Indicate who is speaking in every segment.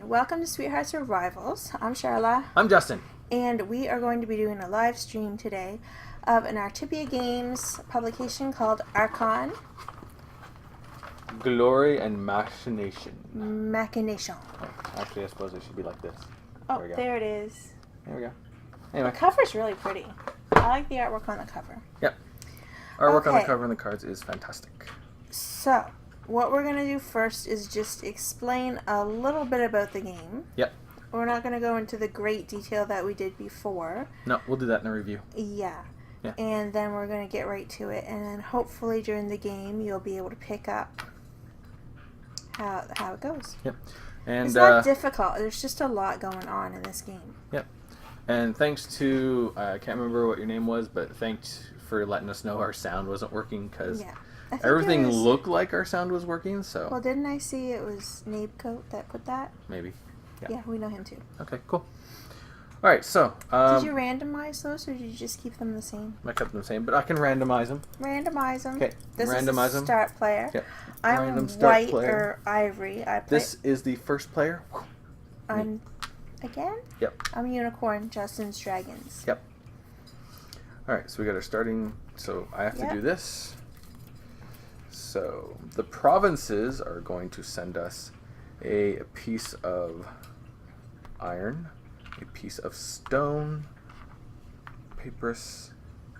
Speaker 1: Welcome to Sweethearts or Rivals. I'm Charla,
Speaker 2: I'm Justin.
Speaker 1: and we are going to be doing a live stream today of an Artipia Games publication called Archon
Speaker 2: Glory and Machination.
Speaker 1: Machination.
Speaker 2: Oh, actually, I suppose it should be like this.
Speaker 1: Oh,
Speaker 2: There we go.
Speaker 1: there it is.
Speaker 2: There we go.
Speaker 1: The
Speaker 2: Anyway,
Speaker 1: cover's really pretty. I like the artwork on the cover.
Speaker 2: artwork on the
Speaker 1: Okay.
Speaker 2: cover and the cards is fantastic.
Speaker 1: So, what we're going to do first is just explain a little bit about the game.
Speaker 2: Yep.
Speaker 1: We're not going to go into the great detail that we did before.
Speaker 2: No, we'll do that in a review.
Speaker 1: Yeah.
Speaker 2: Yeah.
Speaker 1: And then we're going to get right to it. And then hopefully during the game you'll be able to pick up how it goes.
Speaker 2: Yep. And
Speaker 1: It's not difficult. There's just a lot going on in this game.
Speaker 2: Yep. And thanks to I can't remember what your name was, but thanks for letting us know our sound wasn't working because
Speaker 1: Yeah. I think
Speaker 2: everything
Speaker 1: it was,
Speaker 2: looked like our sound was working. So
Speaker 1: Well, didn't I see it was Nabecoat that put that?
Speaker 2: maybe. Yeah.
Speaker 1: Yeah, we know him too.
Speaker 2: Okay. Cool. All right. So
Speaker 1: Did you randomize those or did you just keep them the same?
Speaker 2: I kept them the same, but I can randomize them.
Speaker 1: Randomize them.
Speaker 2: Okay.
Speaker 1: This
Speaker 2: Randomize
Speaker 1: is the
Speaker 2: them.
Speaker 1: start player.
Speaker 2: Yep.
Speaker 1: I'm
Speaker 2: Random start
Speaker 1: white
Speaker 2: player.
Speaker 1: or ivory. I play.
Speaker 2: This is the first player.
Speaker 1: I'm again.
Speaker 2: Yep.
Speaker 1: I'm unicorn. Justin's dragons.
Speaker 2: Yep. All right, so we got our starting. So I have to
Speaker 1: Yep.
Speaker 2: do this. So the provinces are going to send us a piece of iron, a piece of stone, papyrus,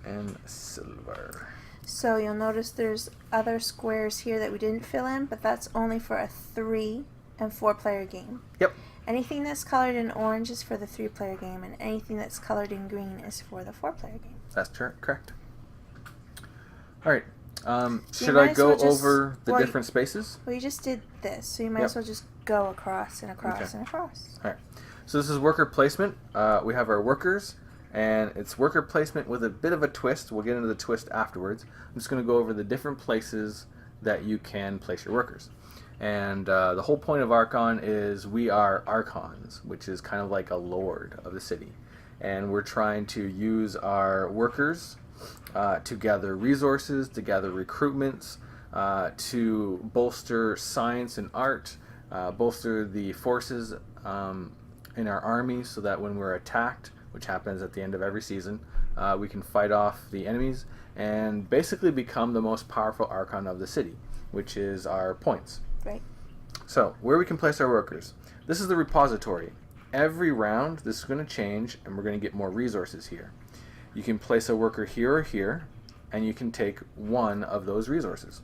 Speaker 2: and silver.
Speaker 1: So you'll notice there's other squares here that we didn't fill in, but that's only for a 3 and 4 player game.
Speaker 2: Yep.
Speaker 1: Anything that's colored in orange is for the 3 player game, and anything that's colored in green is for the 4 player game.
Speaker 2: That's correct. All right.
Speaker 1: So
Speaker 2: Should
Speaker 1: you
Speaker 2: I
Speaker 1: might as
Speaker 2: go
Speaker 1: well just-
Speaker 2: over the
Speaker 1: well,
Speaker 2: different spaces?
Speaker 1: Well, you just did this, so you might
Speaker 2: Yep.
Speaker 1: as well just go across and across
Speaker 2: Okay.
Speaker 1: and across.
Speaker 2: All right. So this is worker placement. We have our workers, and it's worker placement with a bit of a twist. We'll get into the twist afterwards. I'm just going to go over the different places that you can place your workers. And the whole point of Archon is we are Archons, which is kind of like a lord of the city. And we're trying to use our workers to gather resources, to gather recruitments, to bolster science and art, bolster the forces in our army so that when we're attacked, which happens at the end of every season, we can fight off the enemies and basically become the most powerful Archon of the city, which is our points.
Speaker 1: Right.
Speaker 2: So, where we can place our workers. This is the repository. Every round, this is going to change, and we're going to get more resources here. You can place a worker here or here, and you can take one of those resources.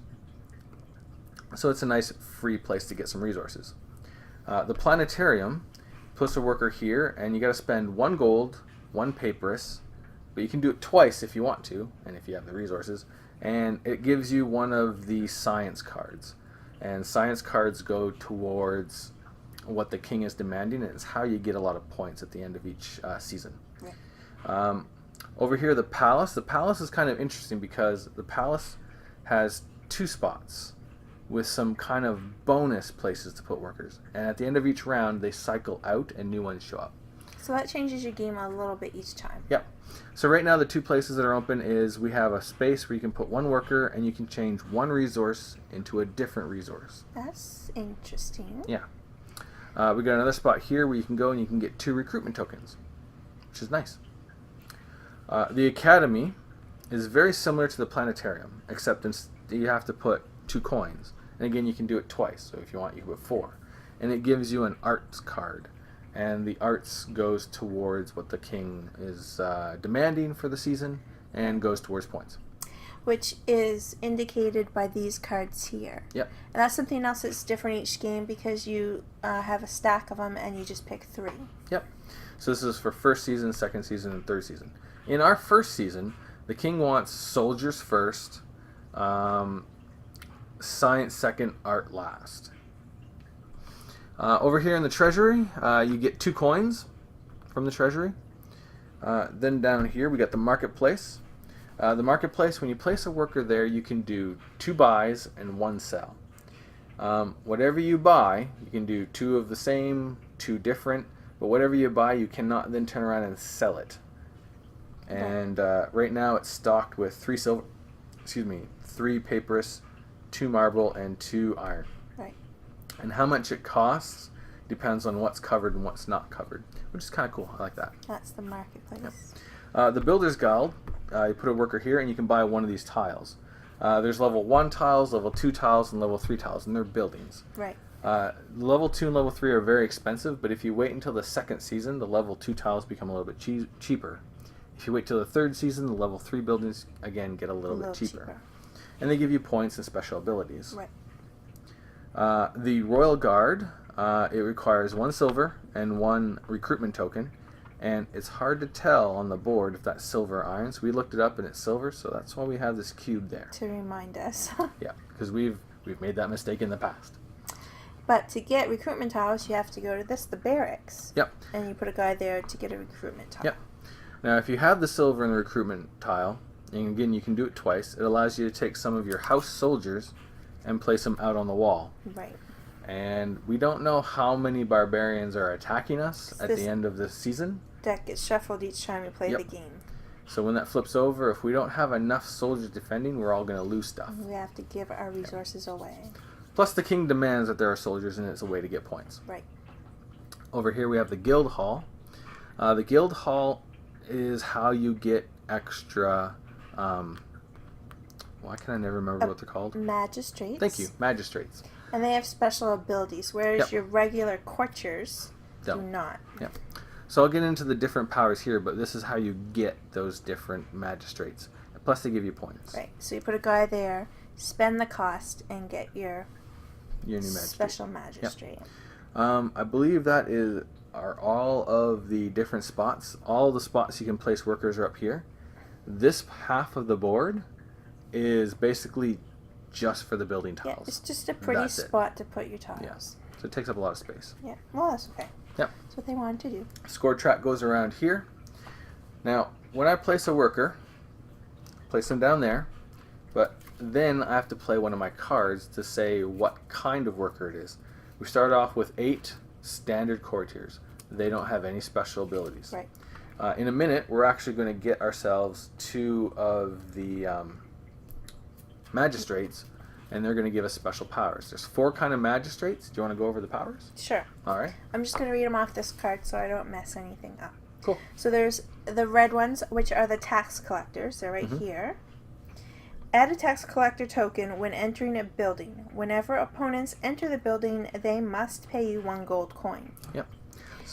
Speaker 2: So it's a nice free place to get some resources. The planetarium, place a worker here, and you got to spend 1 gold, 1 papyrus, but you can do it twice if you want to, and if you have the resources, and it gives you one of the science cards. And science cards go towards what the king is demanding, and it's how you get a lot of points at the end of each season.
Speaker 1: Yeah.
Speaker 2: Over here, the palace. The palace is kind of interesting because the palace has 2 spots with some kind of bonus places to put workers. And at the end of each round, they cycle out and new ones show up.
Speaker 1: So that changes your game a little bit each time.
Speaker 2: Yep. So right now the 2 places that are open is we have a space where you can put 1 worker and you can change 1 resource into a different resource.
Speaker 1: That's interesting.
Speaker 2: Yeah. We got another spot here where you can go and you can get 2 recruitment tokens, which is nice. The academy is very similar to the planetarium, except you have to put 2 coins. And again, you can do it twice. So if you want, you can put 4. And it gives you an arts card. And the arts goes towards what the king is demanding for the season and goes towards points.
Speaker 1: Which is indicated by these cards here.
Speaker 2: Yep.
Speaker 1: And that's something else that's different each game because you have a stack of them and you just pick 3.
Speaker 2: Yep. So this is for first season, second season, and third season. In our first season, the king wants soldiers first, science second, art last. Over here in the treasury, you get 2 coins from the treasury. Then down here, we got the marketplace. The marketplace, when you place a worker there, you can do 2 buys and 1 sell. Whatever you buy, you can do 2 of the same, 2 different, but whatever you buy, you cannot then turn around and sell it. And right now, it's stocked with 3 silver, 3 papyrus, 2 marble, and 2 iron.
Speaker 1: Right.
Speaker 2: And how much it costs depends on what's covered and what's not covered, which is kind of cool. I like that.
Speaker 1: That's the marketplace.
Speaker 2: The Builder's Guild, you put a worker here and you can buy one of these tiles. There's level 1 tiles, level 2 tiles, and level 3 tiles, and they're buildings.
Speaker 1: Right.
Speaker 2: Level 2 and level 3 are very expensive, but if you wait until the second season, the level 2 tiles become a little bit cheaper. If you wait till the third season, the level 3 buildings, again, get a little bit cheaper. And they give you points and special abilities.
Speaker 1: Right.
Speaker 2: The Royal Guard, it requires 1 silver and 1 recruitment token, and it's hard to tell on the board if that's silver or iron, so we looked it up and it's silver, so that's why we have this cube there.
Speaker 1: To remind us.
Speaker 2: Yeah, because we've made that mistake in the past.
Speaker 1: But to get recruitment tiles, you have to go to the barracks.
Speaker 2: Yep.
Speaker 1: And you put a guy there to get a recruitment tile.
Speaker 2: Yep. Now, if you have the silver and the recruitment tile, and again, you can do it twice, it allows you to take some of your house soldiers and place them out on the wall.
Speaker 1: Right.
Speaker 2: And we don't know how many barbarians are attacking us at the end of this season.
Speaker 1: Deck gets shuffled each time you play the game.
Speaker 2: So when that flips over, if we don't have enough soldiers defending, we're all going to lose stuff.
Speaker 1: We have to give our resources away.
Speaker 2: Plus, the king demands that there are soldiers, and it's a way to get points.
Speaker 1: Right.
Speaker 2: Over here, we have the guild hall. The guild hall is how you get extra. Why can I never remember what they're called?
Speaker 1: Magistrates.
Speaker 2: Thank you, magistrates.
Speaker 1: And they have special abilities, whereas your regular courtiers do not.
Speaker 2: Yep. So I'll get into the different powers here, but this is how you get those different magistrates. Plus, they give you points.
Speaker 1: Right. So you put a guy there, spend the cost, and get your
Speaker 2: new magistrate.
Speaker 1: Special magistrate.
Speaker 2: Yep. I believe that are all of the different spots. All the spots you can place workers are up here. This half of the board is basically just for the building tiles.
Speaker 1: Yeah, it's just a pretty spot to put your tiles.
Speaker 2: Yes. So it takes up a lot of space.
Speaker 1: Yeah. Well, that's okay.
Speaker 2: Yep.
Speaker 1: That's what they wanted to do.
Speaker 2: Score track goes around here. Now, when I place a worker, place them down there, but then I have to play one of my cards to say what kind of worker it is. We start off with 8 standard courtiers. They don't have any special abilities.
Speaker 1: Right.
Speaker 2: In a minute, we're actually going to get ourselves 2 of the magistrates, and they're going to give us special powers. There's 4 kind of magistrates. Do you want to go over the powers?
Speaker 1: Sure.
Speaker 2: All right.
Speaker 1: I'm just going to read them off this card so I don't mess anything up.
Speaker 2: Cool.
Speaker 1: So there's the red ones, which are the tax collectors. They're right here. Add a tax collector token when entering a building. Whenever opponents enter the building, they must pay you 1 gold coin.
Speaker 2: Yep.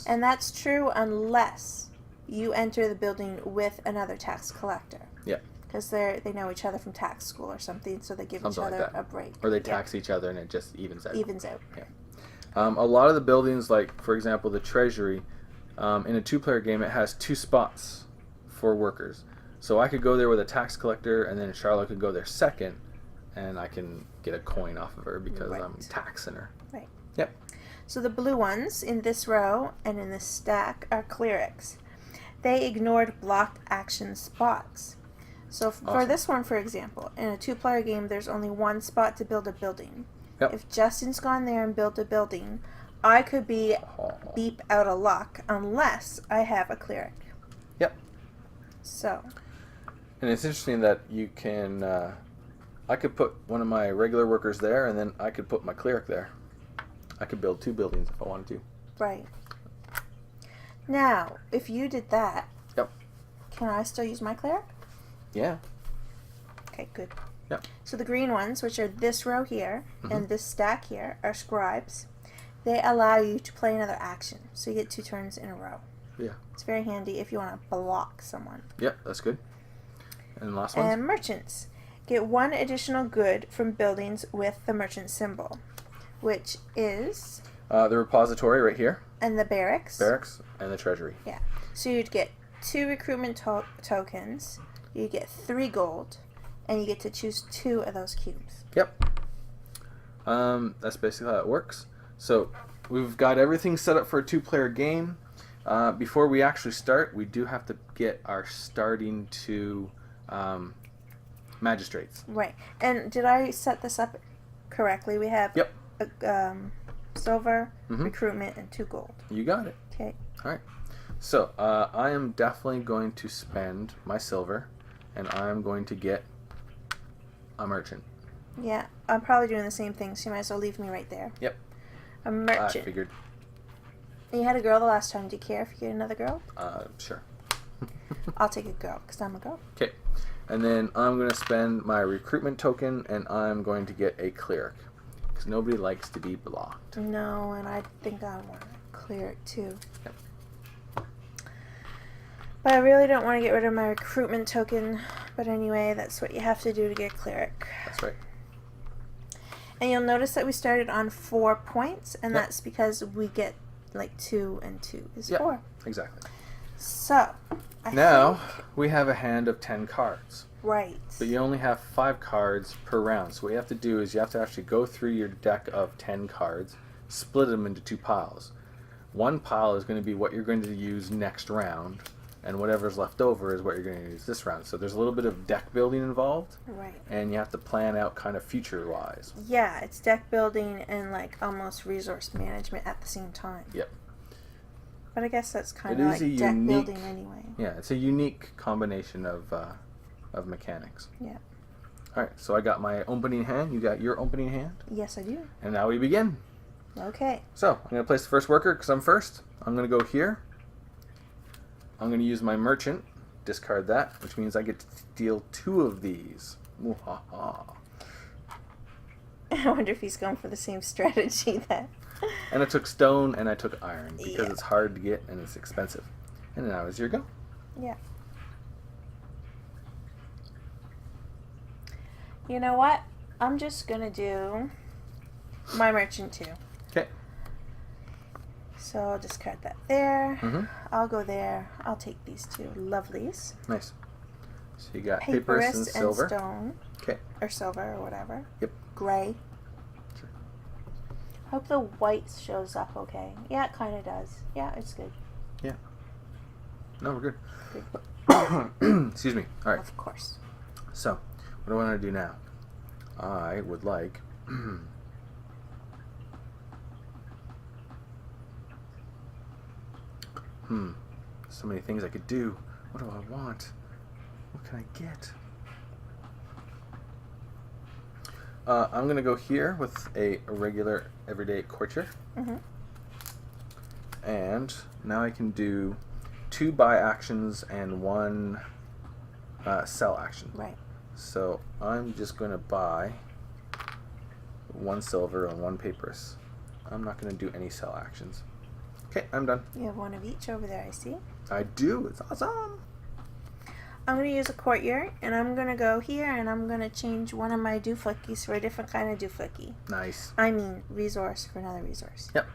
Speaker 1: And that's true unless you enter the building with another tax collector.
Speaker 2: Yep.
Speaker 1: Because they know each other from tax school or something, so they give each other a break.
Speaker 2: Or they tax each other and it just evens out.
Speaker 1: Evens out.
Speaker 2: Yeah. A lot of the buildings, like, for example, the Treasury, in a 2-player game, it has 2 spots for workers. So I could go there with a tax collector, and then Charla could go there second, and I can get a coin off of her because I'm taxing her.
Speaker 1: Right.
Speaker 2: Yep.
Speaker 1: So the blue ones in this row and in this stack are clerics. They ignored blocked action spots. So for this one, for example, in a 2-player game, there's only 1 spot to build a building.
Speaker 2: Yep.
Speaker 1: If Justin's gone there and built a building, I could be beep out of luck unless I have a cleric.
Speaker 2: Yep.
Speaker 1: So.
Speaker 2: And it's interesting that you can, I could put one of my regular workers there, and then I could put my cleric there. I could build 2 buildings if I wanted to.
Speaker 1: Right. Now, if you did that, can I still use my cleric?
Speaker 2: Yeah.
Speaker 1: Okay, good.
Speaker 2: Yep.
Speaker 1: So the green ones, which are this row here and this stack here, are scribes. They allow you to play another action, so you get 2 turns in a row.
Speaker 2: Yeah.
Speaker 1: It's very handy if you want to block someone.
Speaker 2: Yep, that's good. And the last one?
Speaker 1: And merchants. Get 1 additional good from buildings with the merchant symbol, which is...
Speaker 2: the repository right here.
Speaker 1: And the barracks.
Speaker 2: Barracks and the treasury.
Speaker 1: Yeah. So you'd get 2 recruitment tokens, you get 3 gold, and you get to choose 2 of those cubes.
Speaker 2: Yep. That's basically how it works. So we've got everything set up for a 2-player game. Before we actually start, we do have to get our starting 2 magistrates.
Speaker 1: Right. And did I set this up correctly? We have silver, recruitment, and 2 gold.
Speaker 2: You got it.
Speaker 1: Okay.
Speaker 2: All right. So I am definitely going to spend my silver, and I'm going to get a merchant.
Speaker 1: Yeah, I'm probably doing the same thing, so you might as well leave me right there.
Speaker 2: Yep.
Speaker 1: A merchant.
Speaker 2: I figured.
Speaker 1: You had a girl the last time. Do you care if you get another girl?
Speaker 2: Sure.
Speaker 1: I'll take a girl because I'm a girl.
Speaker 2: Okay. And then I'm going to spend my recruitment token, and I'm going to get a cleric. Because nobody likes to be blocked.
Speaker 1: No, and I think I want to clear it too.
Speaker 2: Yep.
Speaker 1: But I really don't want to get rid of my recruitment token. But anyway, that's what you have to do to get cleric.
Speaker 2: That's right.
Speaker 1: And you'll notice that we started on 4 points, and
Speaker 2: Yep.
Speaker 1: that's because we get like 2 and 2 is
Speaker 2: Yep.
Speaker 1: 4.
Speaker 2: Exactly.
Speaker 1: So,
Speaker 2: Now,
Speaker 1: think,
Speaker 2: we have a hand of 10 cards.
Speaker 1: right.
Speaker 2: But you only have 5 cards per round. So what you have to do is you have to actually go through your deck of 10 cards, split them into 2 piles. One pile is going to be what you're going to use next round, and whatever's left over is what you're going to use this round. So there's a little bit of deck building involved,
Speaker 1: Right.
Speaker 2: and you have to plan out kind of future-wise.
Speaker 1: Yeah, it's deck building and like almost resource management at the same time.
Speaker 2: Yep.
Speaker 1: But I guess that's kind
Speaker 2: It
Speaker 1: of
Speaker 2: is
Speaker 1: like
Speaker 2: a
Speaker 1: deck
Speaker 2: unique-
Speaker 1: building anyway.
Speaker 2: Yeah, it's a unique combination of mechanics.
Speaker 1: Yeah.
Speaker 2: All right, so I got my opening hand. You got your opening hand.
Speaker 1: Yes, I do.
Speaker 2: And now we begin.
Speaker 1: Okay.
Speaker 2: So I'm going to place the first worker because I'm first. I'm going to go here. I'm going to use my merchant, discard that, which means I get to deal 2 of these. Mwahaha.
Speaker 1: I wonder if he's going for the same strategy that.
Speaker 2: And I took stone and I took iron because
Speaker 1: Yeah.
Speaker 2: it's hard to get and it's expensive. And now is your go.
Speaker 1: Yeah. You know what? I'm just going to do my merchant too.
Speaker 2: Okay.
Speaker 1: So I'll discard that there.
Speaker 2: Mm-hmm.
Speaker 1: I'll go there. I'll take these 2 lovelies.
Speaker 2: Nice. So you got papyrus and silver.
Speaker 1: stone.
Speaker 2: Okay.
Speaker 1: Or silver or whatever.
Speaker 2: Yep.
Speaker 1: Gray.
Speaker 2: Sure.
Speaker 1: Hope the white shows up okay. Yeah, it kind of does. Yeah, it's good.
Speaker 2: Yeah. No, we're
Speaker 1: Good.
Speaker 2: good. Excuse me. All right.
Speaker 1: Of course.
Speaker 2: So, what do I want to do now? I would like... So many things I could do. What do I want? What can I get? I'm going to go here with a regular everyday courtier.
Speaker 1: Mm-hmm.
Speaker 2: And now I can do 2 buy actions and 1 sell action.
Speaker 1: Right.
Speaker 2: So I'm just going to buy 1 silver and 1 papyrus. I'm not going to do any sell actions. Okay, I'm done.
Speaker 1: You have 1 of each over there, I see.
Speaker 2: I do. It's awesome.
Speaker 1: I'm going to use a courtier, and I'm going to go here, and I'm going to change one of my dooflickies for a different kind of dooflicky.
Speaker 2: Nice.
Speaker 1: I mean, resource for another resource.
Speaker 2: Yep.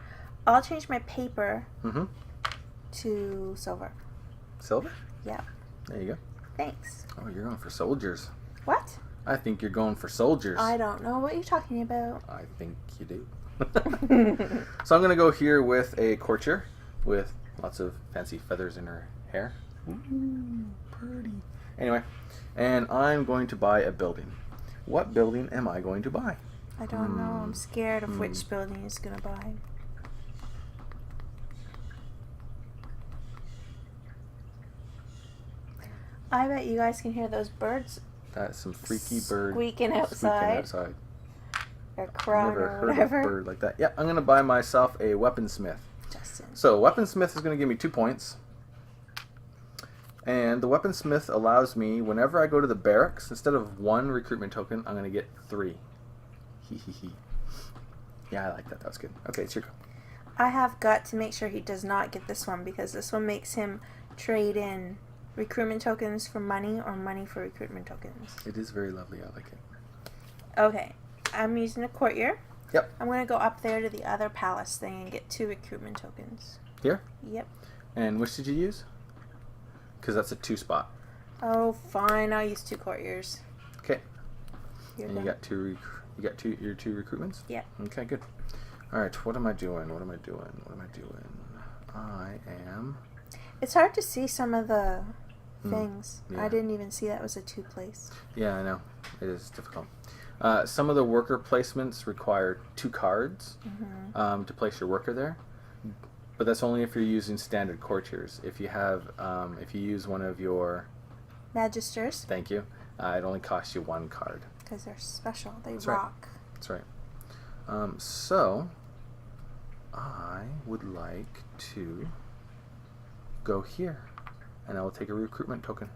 Speaker 1: I'll change my paper
Speaker 2: Mm-hmm.
Speaker 1: to silver.
Speaker 2: Silver?
Speaker 1: Yeah.
Speaker 2: There you go.
Speaker 1: Thanks.
Speaker 2: Oh, you're going for soldiers.
Speaker 1: What?
Speaker 2: I think you're going for soldiers.
Speaker 1: I don't know what you're talking about.
Speaker 2: I think you do. So I'm going to go here with a courtier with lots of fancy feathers in her hair. Ooh, pretty. Anyway, and I'm going to buy a building. What building am I going to buy?
Speaker 1: I don't know. I'm scared of which building he's going to buy. I bet you guys can hear those birds
Speaker 2: That's some freaky bird
Speaker 1: squeaking
Speaker 2: squeaking
Speaker 1: outside.
Speaker 2: outside.
Speaker 1: Or crowing
Speaker 2: Never
Speaker 1: or
Speaker 2: heard
Speaker 1: whatever.
Speaker 2: of a bird like that. Yeah, I'm going to buy myself a weaponsmith.
Speaker 1: Justin.
Speaker 2: So weaponsmith is going to give me 2 points. And the weaponsmith allows me, whenever I go to the barracks, instead of 1 recruitment token, I'm going to get 3. Hee hee hee. Yeah, I like that. That was good. Okay, it's your go.
Speaker 1: I have got to make sure he does not get this one because this one makes him trade in recruitment tokens for money or money for recruitment tokens.
Speaker 2: It is very lovely. I like it.
Speaker 1: Okay, I'm using a courtier.
Speaker 2: Yep.
Speaker 1: I'm going to go up there to the other palace thing and get 2 recruitment tokens.
Speaker 2: Here?
Speaker 1: Yep.
Speaker 2: And which did you use? Because that's a 2 spot.
Speaker 1: Oh, fine. I'll use 2 courtiers.
Speaker 2: Okay.
Speaker 1: You're
Speaker 2: And you
Speaker 1: done.
Speaker 2: got your 2 recruitments?
Speaker 1: Yeah.
Speaker 2: Okay, good. All right, what am I doing? What am I doing? What am I doing? I am...
Speaker 1: It's hard to see some of the things.
Speaker 2: yeah.
Speaker 1: I didn't even see that was a 2 place.
Speaker 2: Yeah, I know. It is difficult. Some of the worker placements require 2 cards to place your worker there. But that's only if you're using standard courtiers. If you have, if you use one of your...
Speaker 1: Magisters.
Speaker 2: Thank you. It only costs you 1 card.
Speaker 1: Because they're special. They
Speaker 2: That's right.
Speaker 1: rock.
Speaker 2: That's right. So, I would like to go here, and I will take a recruitment token.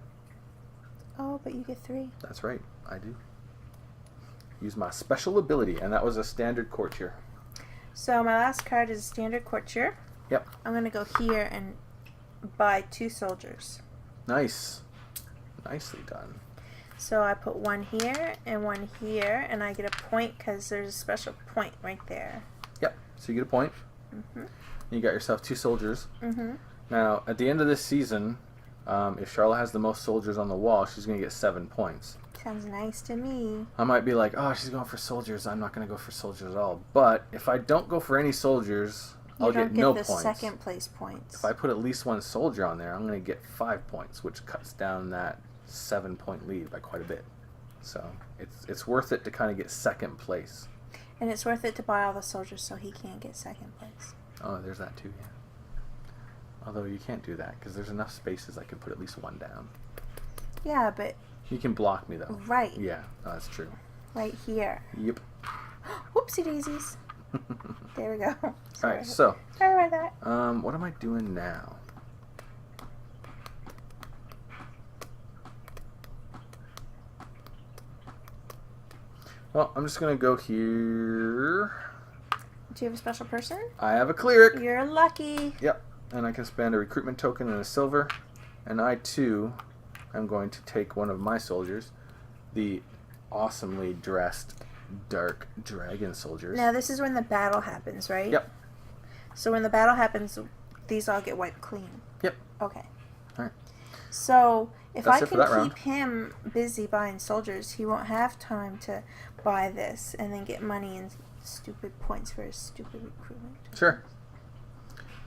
Speaker 1: Oh, but you get 3.
Speaker 2: That's right, I do. Use my special ability, and that was a standard courtier.
Speaker 1: So my last card is a standard courtier.
Speaker 2: Yep.
Speaker 1: I'm going to go here and buy 2 soldiers.
Speaker 2: Nice. Nicely done.
Speaker 1: So I put 1 here and 1 here, and I get a point because there's a special point right there.
Speaker 2: Yep. So you get a point.
Speaker 1: Mm-hmm.
Speaker 2: You got yourself 2 soldiers.
Speaker 1: Mm-hmm.
Speaker 2: Now, at the end of this season, if Charla has the most soldiers on the wall, she's going to get 7 points.
Speaker 1: Sounds nice to me.
Speaker 2: I might be like, oh, she's going for soldiers. I'm not going to go for soldiers at all. But if I don't go for any soldiers, I'll get no points. You don't get the 2nd place points. If I put at least 1 soldier on there, I'm going to get 5 points, which cuts down that 7-point lead by quite a bit. So it's worth it to kind of get 2nd place.
Speaker 1: And it's worth it to buy all the soldiers so he can't get 2nd place.
Speaker 2: Oh, there's that too, yeah. Although you can't do that because there's enough spaces I can put at least 1 down.
Speaker 1: Yeah, but...
Speaker 2: You can block me, though.
Speaker 1: Right.
Speaker 2: Yeah, that's true.
Speaker 1: Right here.
Speaker 2: Yep.
Speaker 1: Whoopsie daisies. There we go.
Speaker 2: All right, so...
Speaker 1: Sorry about that.
Speaker 2: What am I doing now? Well, I'm just going to go here.
Speaker 1: Do you have a special person?
Speaker 2: I have a cleric.
Speaker 1: You're lucky.
Speaker 2: Yep. And I can spend a recruitment token and a silver. And I, too, am going to take one of my soldiers, the awesomely dressed dark dragon soldiers.
Speaker 1: Now, this is when the battle happens, right?
Speaker 2: Yep.
Speaker 1: So when the battle happens, these all get wiped clean.
Speaker 2: Yep.
Speaker 1: Okay.
Speaker 2: All right.
Speaker 1: So if
Speaker 2: That's
Speaker 1: I
Speaker 2: it for
Speaker 1: can
Speaker 2: that
Speaker 1: keep
Speaker 2: round.
Speaker 1: him busy buying soldiers, he won't have time to buy this and then get money and stupid points for his stupid recruitment.
Speaker 2: Sure.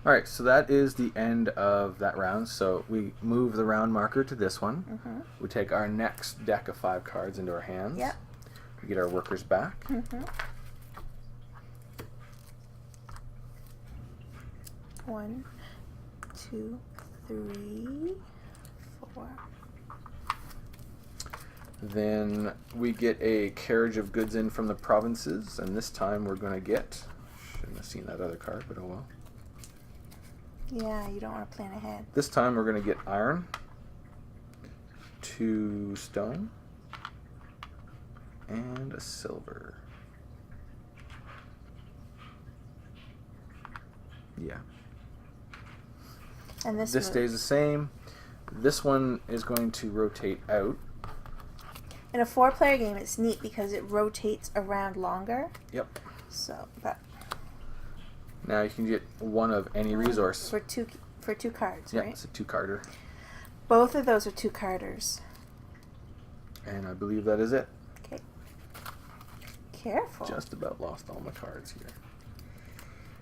Speaker 2: All right, so that is the end of that round. So we move the round marker to this one.
Speaker 1: Mm-hmm.
Speaker 2: We take our next deck of 5 cards into our hands.
Speaker 1: Yep.
Speaker 2: We get our workers back.
Speaker 1: Mm-hmm. 1, 2, 3, 4.
Speaker 2: Then we get a carriage of goods in from the provinces, and this time we're going to get... Shouldn't have seen that other card, but oh well.
Speaker 1: Yeah, you don't want to plan ahead.
Speaker 2: This time we're going to get iron, 2 stone, and a silver. Yeah.
Speaker 1: And this
Speaker 2: stays the same. This one is going to rotate out.
Speaker 1: In a 4-player game, it's neat because it rotates around longer.
Speaker 2: Yep.
Speaker 1: So, but
Speaker 2: now you can get one of any resource.
Speaker 1: for two cards,
Speaker 2: Yeah,
Speaker 1: right?
Speaker 2: it's a 2-carder.
Speaker 1: Both of those are 2-carders.
Speaker 2: And I believe that is it.
Speaker 1: Okay. Careful.
Speaker 2: Just about lost all my cards here.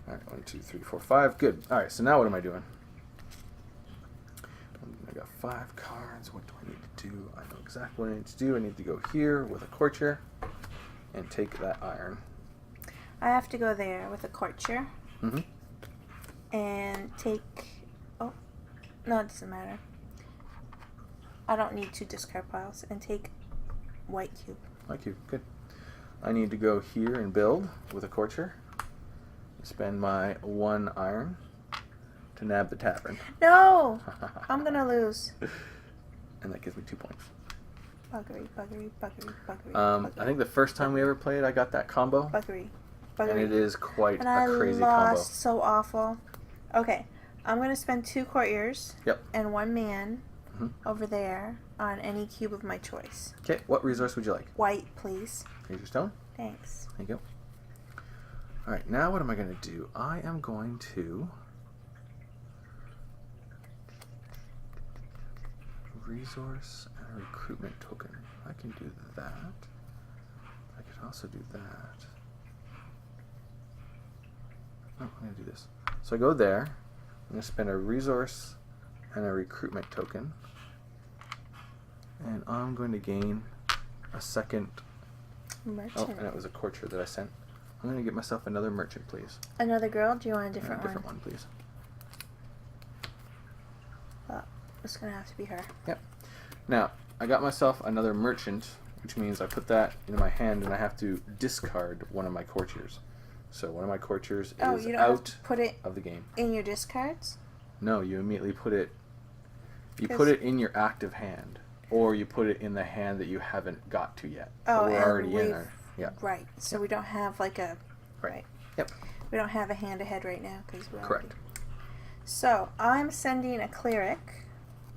Speaker 2: All right, 1, 2, 3, 4, 5. Good. All right, so now what am I doing? I got 5 cards. What do I need to do? I know exactly what I need to do. I need to go here with a courtier and take that iron.
Speaker 1: I have to go there with a courtier
Speaker 2: Mm-hmm.
Speaker 1: and take... Oh, no, it doesn't matter. I don't need 2 discard piles. And take white cube.
Speaker 2: Like you. Good. I need to go here and build with a courtier. Spend my 1 iron to nab the tavern.
Speaker 1: No! I'm going to lose.
Speaker 2: And that gives me 2 points.
Speaker 1: Buggery, buggery, buggery, buggery,
Speaker 2: I think the first time we ever played, I got that combo.
Speaker 1: Buggery.
Speaker 2: And it is quite
Speaker 1: and
Speaker 2: a crazy
Speaker 1: I lost
Speaker 2: combo.
Speaker 1: so awful. Okay, I'm going to spend 2 courtiers
Speaker 2: Yep.
Speaker 1: and 1 man
Speaker 2: Mm-hmm.
Speaker 1: over there on any cube of my choice.
Speaker 2: Okay, what resource would you like?
Speaker 1: White, please.
Speaker 2: Here's your stone.
Speaker 1: Thanks.
Speaker 2: There you go. Alright, now what am I going to do? I am going to resource and a recruitment token. I can do that. I could also do that. Oh, I'm going to do this. So I go there. I'm going to spend a resource and a recruitment token. And I'm going to gain a 2nd...
Speaker 1: Merchant.
Speaker 2: Oh, and it was a courtier that I sent. I'm going to get myself another merchant, please.
Speaker 1: Another girl? Do you want a different,
Speaker 2: Different one, please.
Speaker 1: Well, it's going to have to be her.
Speaker 2: Yep. Now, I got myself another merchant, which means I put that into my hand and I have to discard one of my courtiers. So one of my courtiers
Speaker 1: Oh,
Speaker 2: is
Speaker 1: you don't have
Speaker 2: out
Speaker 1: to put it
Speaker 2: of the game.
Speaker 1: in your discards?
Speaker 2: No, you immediately put it. You
Speaker 1: 'Cause-
Speaker 2: put it in your active hand, or you put it in the hand that you haven't got to yet.
Speaker 1: Oh,
Speaker 2: but we're
Speaker 1: and
Speaker 2: already in
Speaker 1: we've-
Speaker 2: our. Yeah.
Speaker 1: Right. So
Speaker 2: Yep.
Speaker 1: we don't have like a.
Speaker 2: Right. Yep.
Speaker 1: We don't have a hand ahead right now because we're
Speaker 2: Correct.
Speaker 1: already. So I'm sending a cleric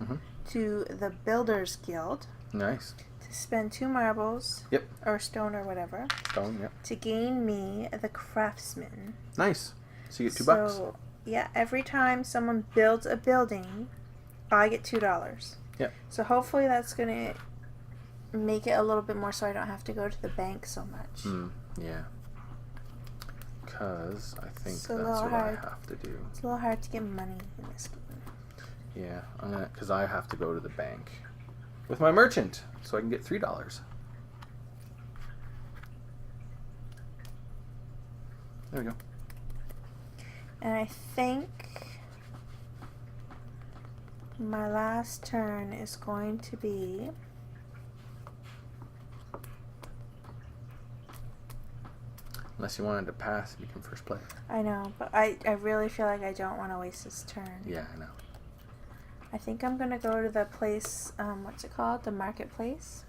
Speaker 2: Mhm.
Speaker 1: to the Builders Guild
Speaker 2: Nice.
Speaker 1: to spend 2 marbles.
Speaker 2: Yep.
Speaker 1: Or stone or whatever
Speaker 2: Stone. Yep.
Speaker 1: to gain me the craftsman.
Speaker 2: Nice. So you get $2.
Speaker 1: So yeah, every time someone builds a building, I get $2.
Speaker 2: Yep.
Speaker 1: So hopefully that's gonna make it a little bit more so I don't have to go to the bank so much.
Speaker 2: Yeah. Because I think
Speaker 1: It's a
Speaker 2: that's
Speaker 1: little
Speaker 2: what
Speaker 1: hard.
Speaker 2: I have to do.
Speaker 1: It's a little hard to get money in this game.
Speaker 2: Yeah, because I have to go to the bank with my merchant, so I can get $3. There we go.
Speaker 1: And I think my last turn is going to be
Speaker 2: Unless you wanted to pass, you can first play.
Speaker 1: I know, but I really feel like I don't want to waste this turn.
Speaker 2: Yeah, I know.
Speaker 1: I think I'm going to go to the place, what's it called? The marketplace?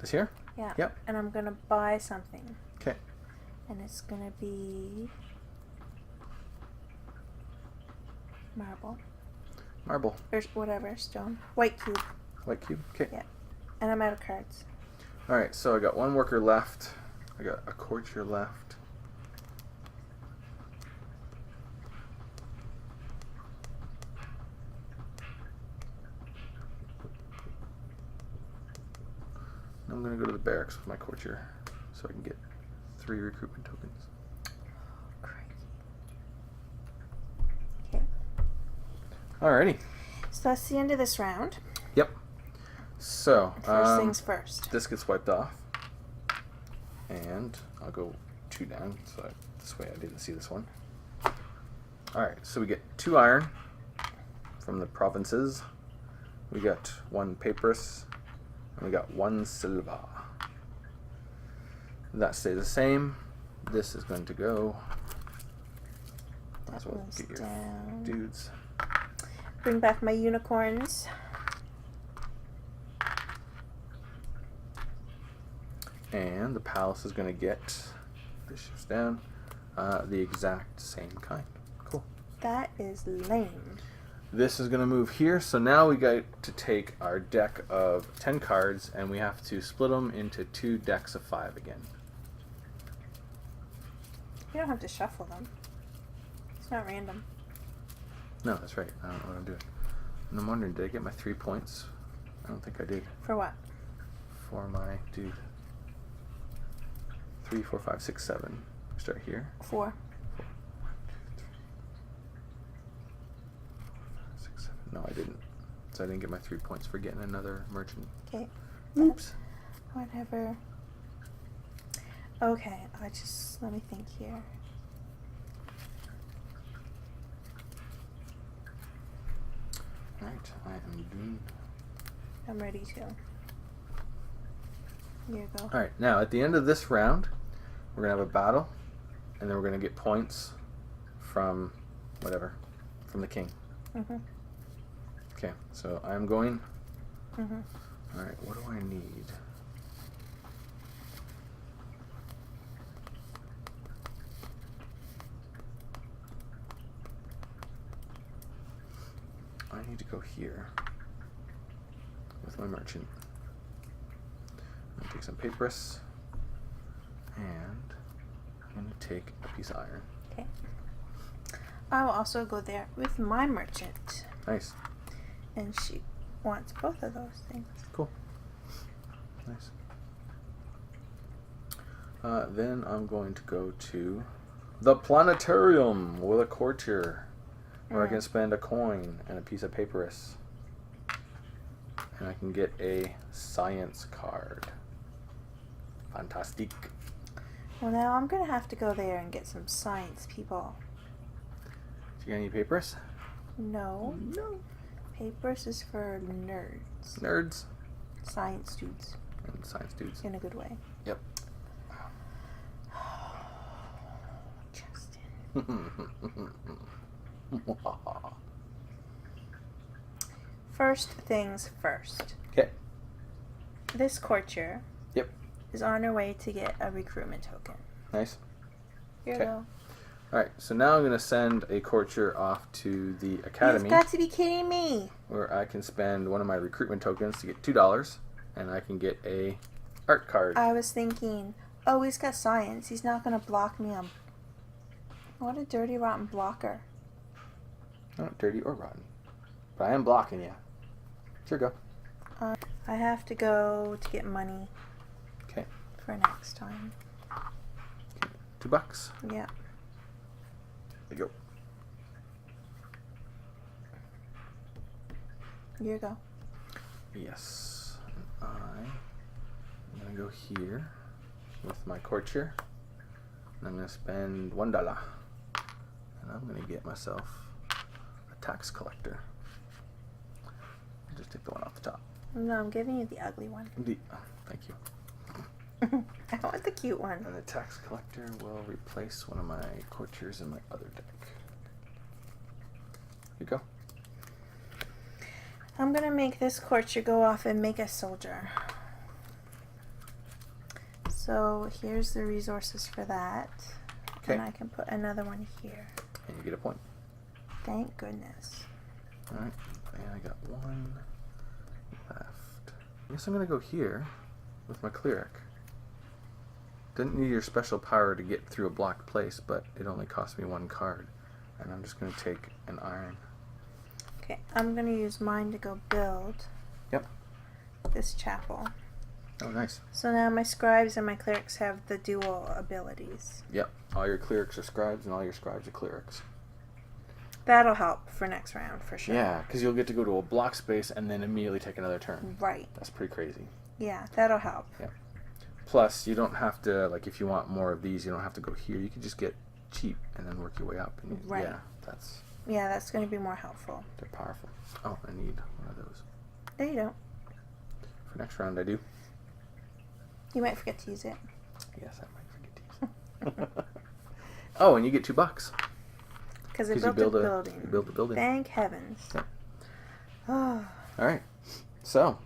Speaker 2: This here?
Speaker 1: Yeah.
Speaker 2: Yep.
Speaker 1: And I'm going to buy something.
Speaker 2: Okay.
Speaker 1: And it's going to be marble.
Speaker 2: Marble.
Speaker 1: Or whatever, stone. White cube.
Speaker 2: White cube. Okay.
Speaker 1: Yeah. And I'm out of cards.
Speaker 2: Alright, so I got 1 worker left. I got a courtier left. I'm going to go to the barracks with my courtier so I can get 3 recruitment tokens.
Speaker 1: Okay.
Speaker 2: Alrighty.
Speaker 1: So that's the end of this round.
Speaker 2: Yep. So,
Speaker 1: First things first.
Speaker 2: this gets wiped off. And I'll go 2 down, so this way I didn't see this one. Alright, so we get 2 iron from the provinces. We got 1 papyrus, and we got 1 silver. That stays the same. This is going to go. Might as well
Speaker 1: That
Speaker 2: get
Speaker 1: goes
Speaker 2: your
Speaker 1: down.
Speaker 2: dudes.
Speaker 1: Bring back my unicorns.
Speaker 2: And the palace is going to get, this shifts down, the exact same kind. Cool.
Speaker 1: That is lame.
Speaker 2: This is going to move here, so now we got to take our deck of 10 cards and we have to split them into 2 decks of 5 again.
Speaker 1: You don't have to shuffle them. It's not random.
Speaker 2: No, that's right. I don't know what I'm doing. And I'm wondering, did I get my 3 points? I don't think I did.
Speaker 1: For what?
Speaker 2: For my dude. 3, 4, 5, 6, 7. Start here.
Speaker 1: 4.
Speaker 2: 6, 7. No, I didn't. So I didn't get my 3 points for getting another merchant.
Speaker 1: Okay.
Speaker 2: Oops.
Speaker 1: Whatever. Okay, let me think here.
Speaker 2: Alright, I am doing.
Speaker 1: I'm ready to. Here you go.
Speaker 2: Alright, now at the end of this round, we're going to have a battle, and then we're going to get points from whatever, from the king.
Speaker 1: Mhm.
Speaker 2: Okay, so I'm going.
Speaker 1: Mhm.
Speaker 2: Alright, what do I need? I need to go here with my merchant. I'm going to take some papyrus, and I'm going to take a piece of iron.
Speaker 1: Okay. I will also go there with my merchant.
Speaker 2: Nice.
Speaker 1: And she wants both of those things.
Speaker 2: Cool. Nice. Then I'm going to go to the planetarium with a courtier, where I can spend a coin and a piece of papyrus. And I can get a science card. Fantastic.
Speaker 1: Well, now I'm going to have to go there and get some science people.
Speaker 2: Do you got any papyrus?
Speaker 1: No.
Speaker 2: No.
Speaker 1: Papers is for nerds.
Speaker 2: Nerds.
Speaker 1: Science dudes.
Speaker 2: And science dudes.
Speaker 1: In a good way.
Speaker 2: Yep.
Speaker 1: Chess. First things first.
Speaker 2: Okay.
Speaker 1: This courtier.
Speaker 2: Yep.
Speaker 1: Is on her way to get a recruitment token.
Speaker 2: Nice.
Speaker 1: Here you go.
Speaker 2: Alright, so now I'm going to send a courtier off to the academy.
Speaker 1: You've got to be kidding me.
Speaker 2: Where I can spend one of my recruitment tokens to get $2, and I can get a art card.
Speaker 1: I was thinking, oh, he's got science. He's not going to block me on... What a dirty, rotten blocker.
Speaker 2: Not dirty or rotten. But I am blocking you. Sure, go.
Speaker 1: I have to go to get money.
Speaker 2: Okay.
Speaker 1: For next time.
Speaker 2: Okay. $2.
Speaker 1: Yeah.
Speaker 2: There you go.
Speaker 1: Here you go.
Speaker 2: Yes. I'm going to go here with my courtier. And I'm going to spend $1. And I'm going to get myself a tax collector. I'll just take the one off the top.
Speaker 1: No, I'm giving you the ugly one.
Speaker 2: Thank you.
Speaker 1: I want the cute one.
Speaker 2: And the tax collector will replace one of my courtiers in my other deck. Here you go.
Speaker 1: I'm going to make this courtier go off and make a soldier. So here's the resources for that.
Speaker 2: Okay.
Speaker 1: And I can put another one here.
Speaker 2: And you get a point.
Speaker 1: Thank goodness.
Speaker 2: Alright, and I got one left. I guess I'm going to go here with my cleric. Didn't need your special power to get through a blocked place, but it only cost me 1 card. And I'm just going to take an iron.
Speaker 1: Okay, I'm going to use mine to go build this chapel.
Speaker 2: Oh, nice.
Speaker 1: So now my scribes and my clerics have the dual abilities.
Speaker 2: Yep, all your clerics are scribes and all your scribes are clerics.
Speaker 1: That'll help for next round, for sure.
Speaker 2: Yeah, because you'll get to go to a block space and then immediately take another turn.
Speaker 1: Right.
Speaker 2: That's pretty crazy.
Speaker 1: Yeah, that'll help.
Speaker 2: Yeah. Plus, you don't have to, like, if you want more of these, you don't have to go here. You can just get cheap and then work your way up. And
Speaker 1: Right.
Speaker 2: Yeah,
Speaker 1: that's going to be more helpful.
Speaker 2: they're powerful. Oh, I need one of those.
Speaker 1: No, you don't.
Speaker 2: For next round, I do.
Speaker 1: You might forget to use it.
Speaker 2: Yes, I might forget to use it. Oh, and you get $2.
Speaker 1: Because it built a building.
Speaker 2: You build a building.
Speaker 1: Thank heavens.
Speaker 2: Yeah.
Speaker 1: Oh.
Speaker 2: All right. So,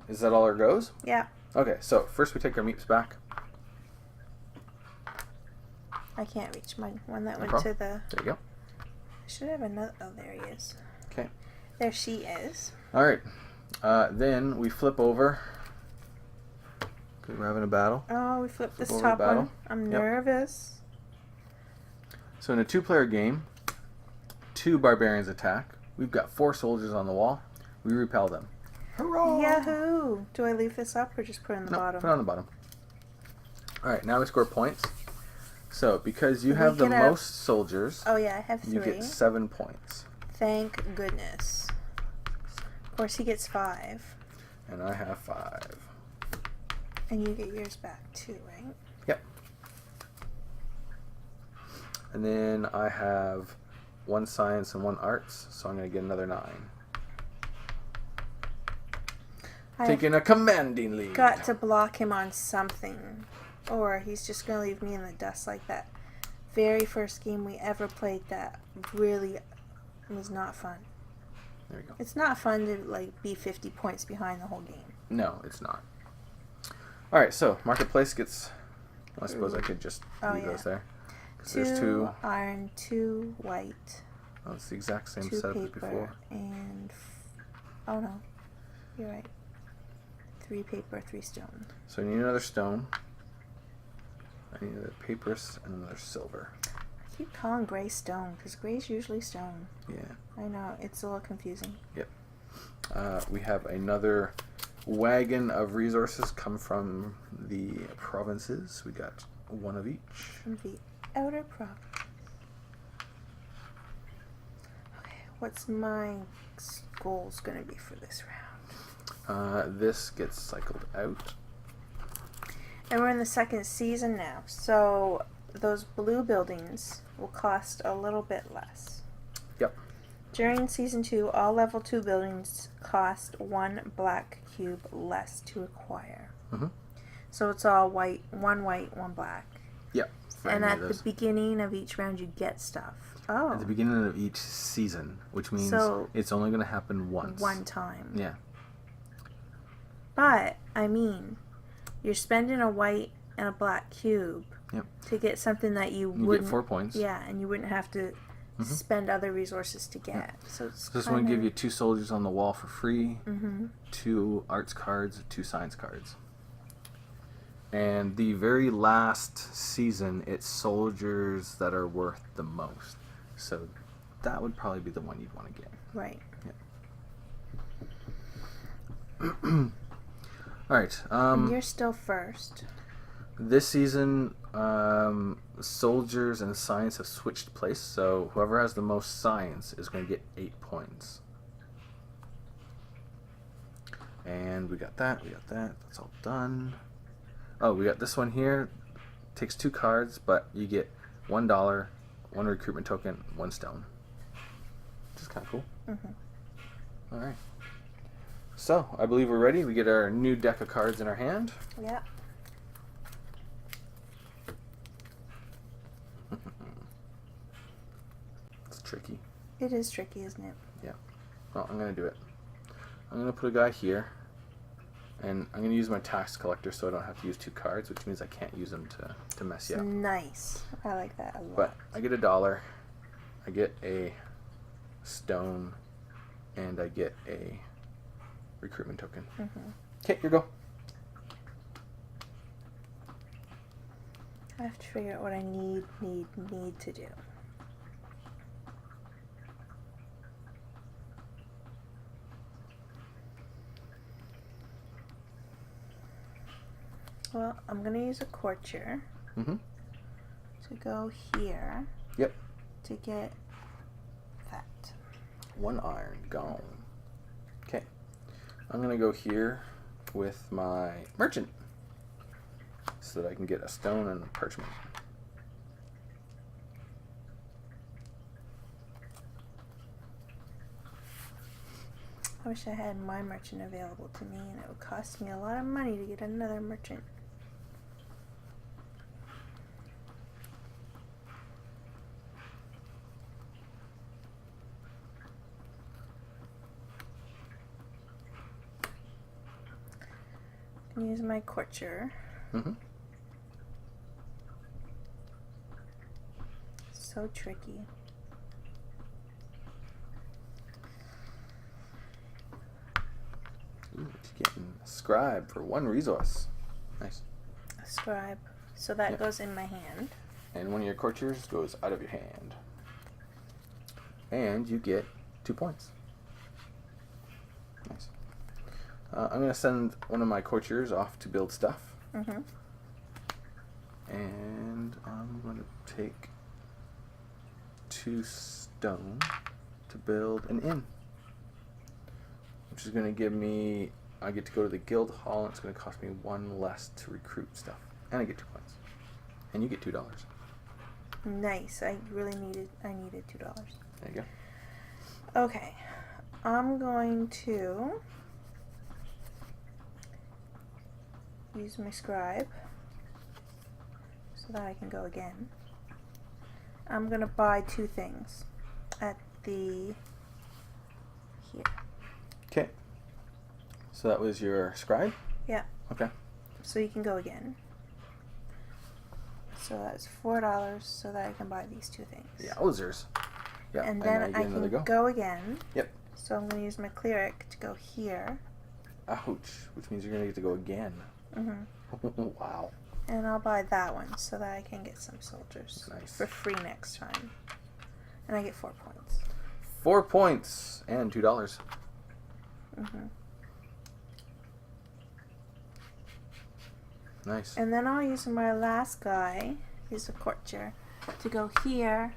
Speaker 2: is that all our goes?
Speaker 1: Yeah.
Speaker 2: Okay, so first we take our meeps back.
Speaker 1: I can't reach my one that
Speaker 2: No
Speaker 1: went
Speaker 2: problem.
Speaker 1: to the...
Speaker 2: There you go.
Speaker 1: I should have another... Oh, there he is.
Speaker 2: Okay.
Speaker 1: There she is.
Speaker 2: All right. Then we flip over. Because we're having a battle.
Speaker 1: Oh, we flipped this
Speaker 2: over
Speaker 1: top
Speaker 2: battle.
Speaker 1: one. I'm
Speaker 2: Yep.
Speaker 1: nervous.
Speaker 2: So in a 2-player game, 2 barbarians attack. We've got 4 soldiers on the wall. We repel them. Hurrah!
Speaker 1: Yahoo! Do I leave this up or just put it in the bottom?
Speaker 2: Put it on the bottom. Alright, now we score points. So, because you have the most soldiers,
Speaker 1: oh yeah, I have 3.
Speaker 2: you get 7 points.
Speaker 1: Thank goodness. Of course, he gets 5.
Speaker 2: And I have 5.
Speaker 1: And you get yours back too, right?
Speaker 2: Yep. And then I have 1 science and 1 arts, so I'm going to get another 9. Taking a commanding lead.
Speaker 1: Got to block him on something, or he's just going to leave me in the dust like that. Very first game we ever played that really was not fun.
Speaker 2: There we go.
Speaker 1: It's not fun to like be 50 points behind the whole game.
Speaker 2: No, it's not. Alright, so marketplace gets... Well, I suppose I could just leave those there.
Speaker 1: 2
Speaker 2: there's 2
Speaker 1: iron, 2 white.
Speaker 2: Oh, it's the exact same
Speaker 1: 2
Speaker 2: setup as
Speaker 1: paper,
Speaker 2: before.
Speaker 1: and... Oh no, you're right. 3 paper, 3 stone.
Speaker 2: So I need another stone. I need another papyrus and another silver.
Speaker 1: I keep calling gray stone, because gray's usually stone.
Speaker 2: Yeah.
Speaker 1: I know, it's a little confusing.
Speaker 2: Yep. We have another wagon of resources come from the provinces. We got 1 of each.
Speaker 1: From the outer province. Okay, what's my goals going to be for this round?
Speaker 2: This gets cycled out.
Speaker 1: And we're in the 2nd season now, so those blue buildings will cost a little bit less.
Speaker 2: Yep.
Speaker 1: During season 2, all level 2 buildings cost 1 black cube less to acquire.
Speaker 2: Mm-hmm.
Speaker 1: So it's all white, 1 black.
Speaker 2: Yep. for
Speaker 1: and
Speaker 2: any of
Speaker 1: at
Speaker 2: those.
Speaker 1: the beginning of each round, you get stuff. Oh.
Speaker 2: At the beginning of each season, which means it's only going to happen once.
Speaker 1: One time.
Speaker 2: Yeah.
Speaker 1: But, I mean, you're spending a white and a black cube to get something that you wouldn't...
Speaker 2: You get 4 points.
Speaker 1: Yeah, and you wouldn't have to spend other resources to get.
Speaker 2: Yeah.
Speaker 1: So it's
Speaker 2: this one give you 2 soldiers on the wall for free, 2 arts cards, 2 science cards. And the very last season, it's soldiers that are worth the most. So that would probably be the one you'd want to get.
Speaker 1: Right.
Speaker 2: Yeah. All right.
Speaker 1: And you're still first.
Speaker 2: This season, soldiers and science have switched place, so whoever has the most science is going to get 8 points. And we got that, that's all done. Oh, we got this one here. Takes 2 cards, but you get $1, 1 recruitment token, 1 stone. Which is kind of cool. Alright. So, I believe we're ready. We get our new deck of cards in our hand.
Speaker 1: Yeah.
Speaker 2: It's tricky.
Speaker 1: It is tricky, isn't it?
Speaker 2: Yeah. Well, I'm going to do it. I'm going to put a guy here. And I'm going to use my tax collector so I don't have to use 2 cards, which means I can't use them to mess you up.
Speaker 1: Nice. I like that a lot.
Speaker 2: But I get $1. I get a stone. And I get a recruitment token. Okay, here you go.
Speaker 1: I have to figure out what I need to do. Well, I'm going to use a courtier to go here.
Speaker 2: Yep.
Speaker 1: To get that.
Speaker 2: 1 iron, gone. Okay. I'm going to go here with my merchant so that I can get a stone and a parchment.
Speaker 1: I wish I had my merchant available to me, and it would cost me a lot of money to get another merchant. Use my courtier. So tricky.
Speaker 2: Ooh, getting a scribe for 1 resource. Nice.
Speaker 1: A scribe. So that goes in my hand.
Speaker 2: And one of your courtiers goes out of your hand. And you get 2 points. Nice. I'm going to send one of my courtiers off to build stuff. And I'm going to take 2 stone to build an inn. Which is going to give me, I get to go to the guild hall, and it's going to cost me 1 less to recruit stuff. And I get 2 points. And you get $2.
Speaker 1: Nice. I needed $2.
Speaker 2: There you go.
Speaker 1: Okay. I'm going to use my scribe so that I can go again. I'm going to buy 2 things at the here.
Speaker 2: Okay. So that was your scribe?
Speaker 1: Yeah.
Speaker 2: Okay.
Speaker 1: So you can go again. So that's $4 so that I can buy these 2 things.
Speaker 2: Yowzers. Yeah.
Speaker 1: And then
Speaker 2: now
Speaker 1: I
Speaker 2: you get
Speaker 1: can go again.
Speaker 2: Yep.
Speaker 1: So I'm going to use my cleric to go here.
Speaker 2: Ouch. Which means you're going to get to go again. Wow.
Speaker 1: And I'll buy that one so that I can get some soldiers for free next time. And I get 4 points.
Speaker 2: 4 points and $2. Nice.
Speaker 1: And then I'll use my last guy, he's a courtier, to go here.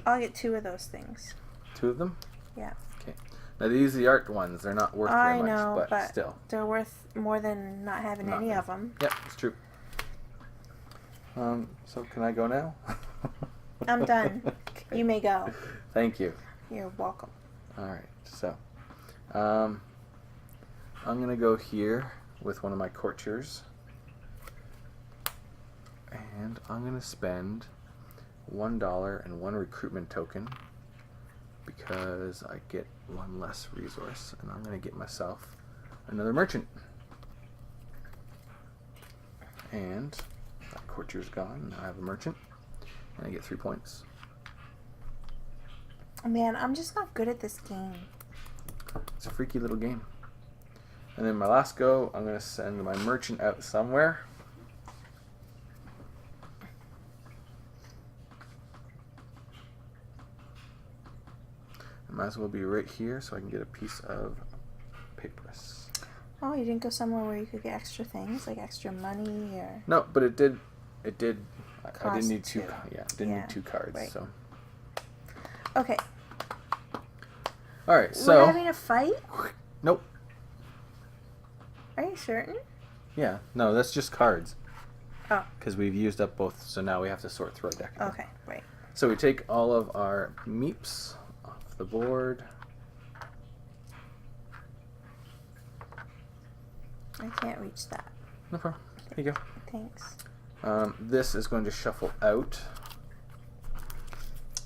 Speaker 1: I'll get 2 of those things.
Speaker 2: 2 of them?
Speaker 1: Yeah.
Speaker 2: Okay. Now these are the art ones. They're not worth very much, but still.
Speaker 1: They're worth more than not having any of them.
Speaker 2: Yep, it's true. So can I go now?
Speaker 1: I'm done.
Speaker 2: Okay.
Speaker 1: You may go.
Speaker 2: Thank you.
Speaker 1: You're welcome.
Speaker 2: Alright, so I'm going to go here with one of my courtiers. And I'm going to spend $1 and 1 recruitment token because I get 1 less resource. And I'm going to get myself another merchant. And that courtier's gone. Now I have a merchant. And I get 3 points.
Speaker 1: Man, I'm just not good at this game.
Speaker 2: It's a freaky little game. And then my last go, I'm going to send my merchant out somewhere. It might as well be right here so I can get a piece of papyrus.
Speaker 1: Oh, you didn't go somewhere where you could get extra things, like extra money or...
Speaker 2: No, but it did. I didn't need
Speaker 1: two.
Speaker 2: Need 2 cards.
Speaker 1: Right.
Speaker 2: So.
Speaker 1: Okay.
Speaker 2: All right. So.
Speaker 1: We're having a fight?
Speaker 2: Nope.
Speaker 1: Are you certain?
Speaker 2: Yeah. No, that's just cards.
Speaker 1: Oh.
Speaker 2: Because we've used up both, so now we have to sort through our deck again.
Speaker 1: Okay. Right.
Speaker 2: So we take all of our meeps off the board.
Speaker 1: I can't reach that.
Speaker 2: No problem. There you go.
Speaker 1: Thanks.
Speaker 2: This is going to shuffle out.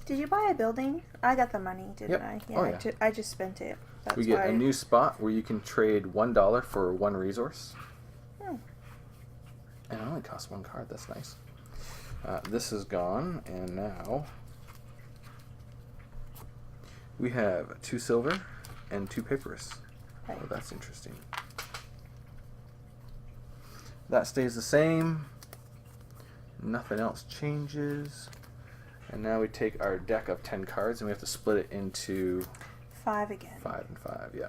Speaker 1: Did you buy a building? I got the money, didn't
Speaker 2: Yep.
Speaker 1: I? Yeah,
Speaker 2: Oh, yeah.
Speaker 1: I just spent it. That's
Speaker 2: We get
Speaker 1: why
Speaker 2: a new spot where you can trade $1 for 1 resource.
Speaker 1: Hmm.
Speaker 2: And it only costs 1 card. That's nice. This is gone, and now we have 2 silver and 2 papyrus.
Speaker 1: Right.
Speaker 2: Oh, that's interesting. That stays the same. Nothing else changes. And now we take our deck of 10 cards and we have to split it into
Speaker 1: 5 again.
Speaker 2: 5 and 5, yeah.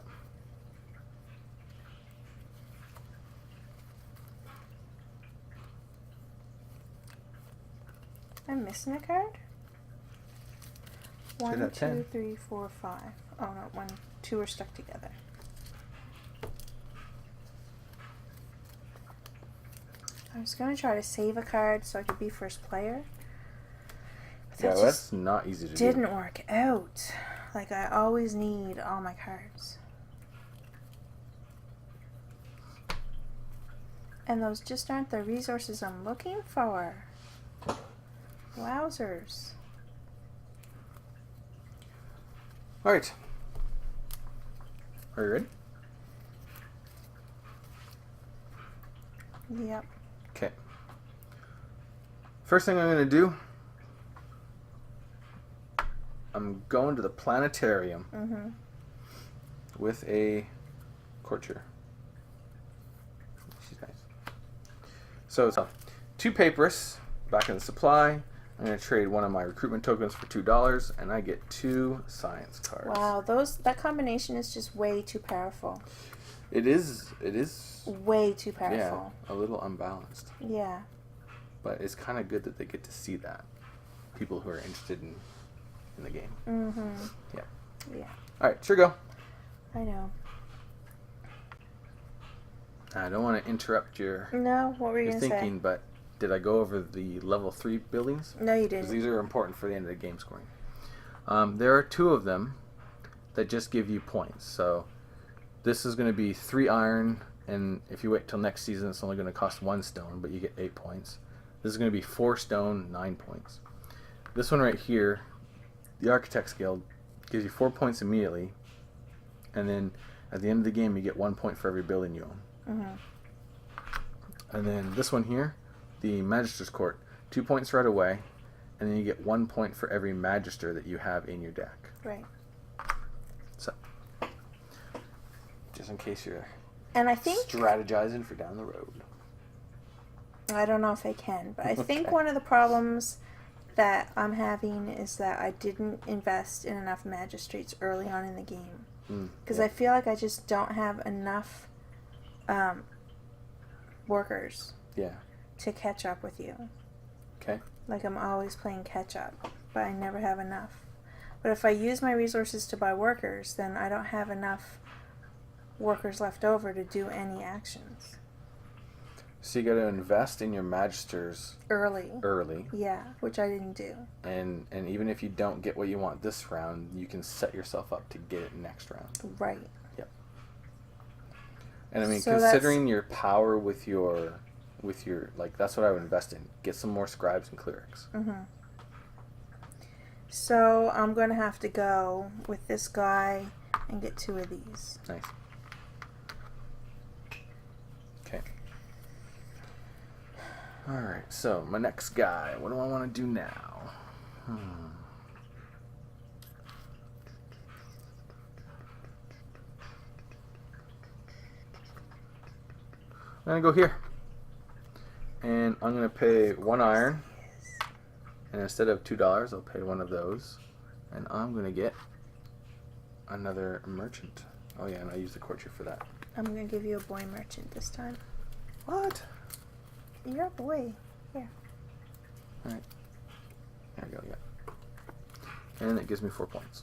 Speaker 1: I'm missing a card?
Speaker 2: Should
Speaker 1: 1,
Speaker 2: have
Speaker 1: 2,
Speaker 2: 10.
Speaker 1: 3, 4, 5. Oh no, 1, 2 are stuck together. I was going to try to save a card so I could be first player. But
Speaker 2: Yeah,
Speaker 1: that
Speaker 2: that's
Speaker 1: just
Speaker 2: not easy to do.
Speaker 1: didn't work out. Like, I always need all my cards. And those just aren't the resources I'm looking for. Wowzers.
Speaker 2: Alright. Are you ready?
Speaker 1: Yep.
Speaker 2: Okay. First thing I'm going to do, I'm going to the planetarium with a courtier. She's nice. So it's 2 papyrus back in the supply. I'm going to trade 1 of my recruitment tokens for $2, and I get 2 science cards.
Speaker 1: Wow, that combination is just way too powerful.
Speaker 2: It is.
Speaker 1: Way too powerful.
Speaker 2: Yeah, a little unbalanced.
Speaker 1: Yeah.
Speaker 2: But it's kind of good that they get to see that. People who are interested in the game.
Speaker 1: Mm-hmm.
Speaker 2: Yeah.
Speaker 1: Yeah.
Speaker 2: All right, sure go.
Speaker 1: I know.
Speaker 2: I don't want to interrupt your
Speaker 1: No, what were you going to say?
Speaker 2: thinking, but did I go over the level 3 buildings?
Speaker 1: No, you
Speaker 2: Because
Speaker 1: didn't.
Speaker 2: these are important for the end of the game scoring. There are 2 of them that just give you points. So this is going to be 3 iron, and if you wait till next season, it's only going to cost 1 stone, but you get 8 points. This is going to be 4 stone, 9 points. This one right here, the Architects Guild, gives you 4 points immediately, and then at the end of the game, you get 1 point for every building you own. And then this one here, the Magister's Court, 2 points right away, and then you get 1 point for every Magister that you have in your deck.
Speaker 1: Right.
Speaker 2: So, just in case you're
Speaker 1: And I think...
Speaker 2: strategizing for down the road.
Speaker 1: I don't know if I can, but I think
Speaker 2: Okay.
Speaker 1: one of the problems that I'm having is that I didn't invest in enough magistrates early on in the game. Because I feel like I just don't have enough workers to catch up with you.
Speaker 2: Okay.
Speaker 1: Like, I'm always playing catch up, but I never have enough. But if I use my resources to buy workers, then I don't have enough workers left over to do any actions.
Speaker 2: So you got to invest in your Magisters
Speaker 1: Early.
Speaker 2: early.
Speaker 1: Yeah, which I didn't do.
Speaker 2: And even if you don't get what you want this round, you can set yourself up to get it next round.
Speaker 1: Right.
Speaker 2: Yep. And I mean,
Speaker 1: So
Speaker 2: considering your power with your with your, like, that's what I would invest in. Get some more scribes and clerics.
Speaker 1: Mm-hmm. So I'm going to have to go with this guy and get 2 of these.
Speaker 2: Nice. Okay. Alright, so my next guy. What do I want to do now? I'm going to go here. And I'm going to pay 1 iron. And instead of $2, I'll pay 1 of those. And I'm going to get another merchant. Oh yeah, and I use the courtier for that.
Speaker 1: I'm going to give you a boy merchant this time.
Speaker 2: What?
Speaker 1: You're a boy. Here.
Speaker 2: Alright. There we go, yeah. And it gives me 4 points.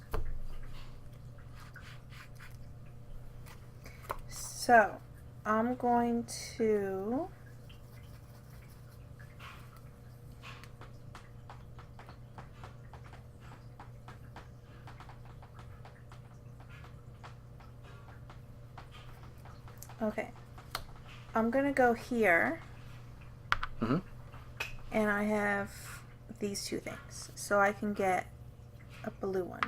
Speaker 1: So, I'm going to... Okay. I'm going to go here.
Speaker 2: Mm-hmm.
Speaker 1: And I have these 2 things. So I can get a blue one.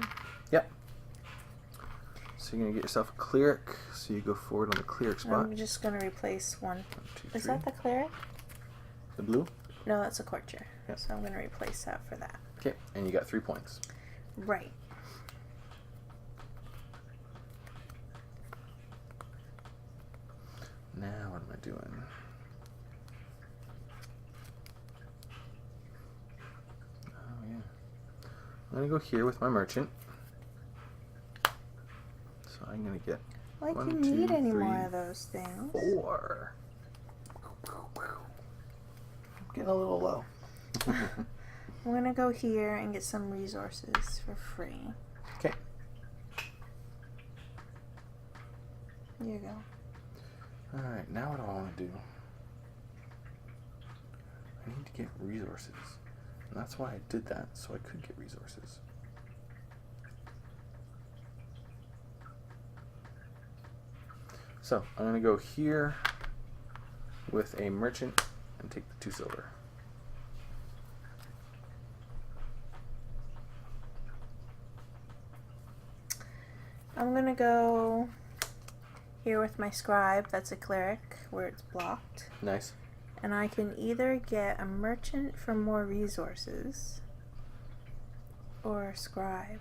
Speaker 2: Yep. So you're going to get yourself a cleric. So you go forward on the cleric spot.
Speaker 1: I'm just going to replace 1.
Speaker 2: 1, 2, 3.
Speaker 1: Is that the cleric?
Speaker 2: The blue?
Speaker 1: No, that's a courtier.
Speaker 2: Yep.
Speaker 1: So I'm going to replace that for that.
Speaker 2: Okay, and you got 3 points.
Speaker 1: Right.
Speaker 2: Now what am I doing? Oh yeah. I'm going to go here with my merchant. So I'm going to get
Speaker 1: Like
Speaker 2: 1,
Speaker 1: you
Speaker 2: 2,
Speaker 1: need any
Speaker 2: 3,
Speaker 1: more of those things.
Speaker 2: 4. Getting a little low.
Speaker 1: I'm going to go here and get some resources for free.
Speaker 2: Okay.
Speaker 1: Here you go.
Speaker 2: Alright, now what do I want to do? I need to get resources. And that's why I did that, so I could get resources. So, I'm going to go here with a merchant and take the 2 silver.
Speaker 1: I'm going to go here with my scribe. That's a cleric where it's blocked.
Speaker 2: Nice.
Speaker 1: And I can either get a merchant for more resources or a scribe.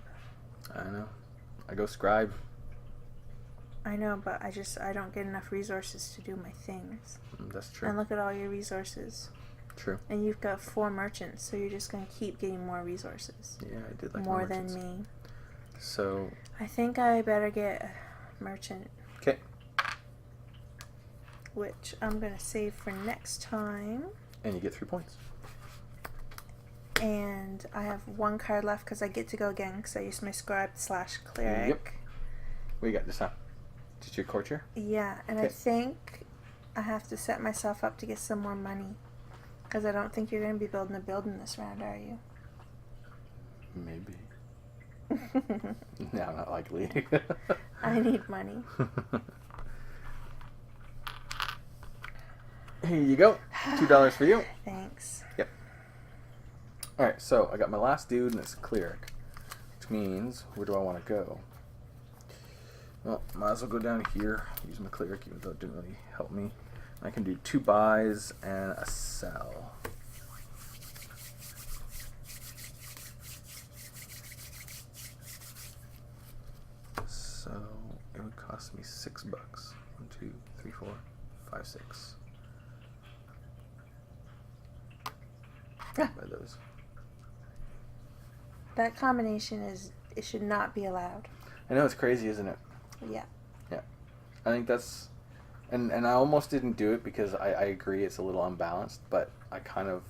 Speaker 2: I know. I go scribe.
Speaker 1: I know, but I don't get enough resources to do my things.
Speaker 2: That's true.
Speaker 1: And look at all your resources.
Speaker 2: True.
Speaker 1: And you've got 4 merchants, so you're just going to keep getting more resources.
Speaker 2: Yeah, I did like
Speaker 1: more
Speaker 2: my
Speaker 1: than
Speaker 2: merchants.
Speaker 1: me.
Speaker 2: So.
Speaker 1: I think I better get a merchant.
Speaker 2: Okay.
Speaker 1: Which I'm going to save for next time.
Speaker 2: And you get 3 points.
Speaker 1: And I have 1 card left because I get to go again because I used my scribe / cleric.
Speaker 2: Yep. What you got this time? Just your courtier?
Speaker 1: Yeah, and
Speaker 2: Okay.
Speaker 1: I think I have to set myself up to get some more money. Because I don't think you're going to be building a building this round, are you?
Speaker 2: Maybe. No, not likely.
Speaker 1: I need money.
Speaker 2: Here you go. $2 for you.
Speaker 1: Thanks.
Speaker 2: Yep. Alright, so I got my last dude and it's a cleric. Which means, where do I want to go? Well, might as well go down here. Use my cleric even though it didn't really help me. I can do 2 buys and a sell. So it would cost me $6. 1, 2, 3, 4, 5, 6.
Speaker 1: Ah.
Speaker 2: By those.
Speaker 1: That combination it should not be allowed.
Speaker 2: I know, it's crazy, isn't it?
Speaker 1: Yeah.
Speaker 2: Yeah. I think that's... And I almost didn't do it because I agree it's a little unbalanced, but I kind of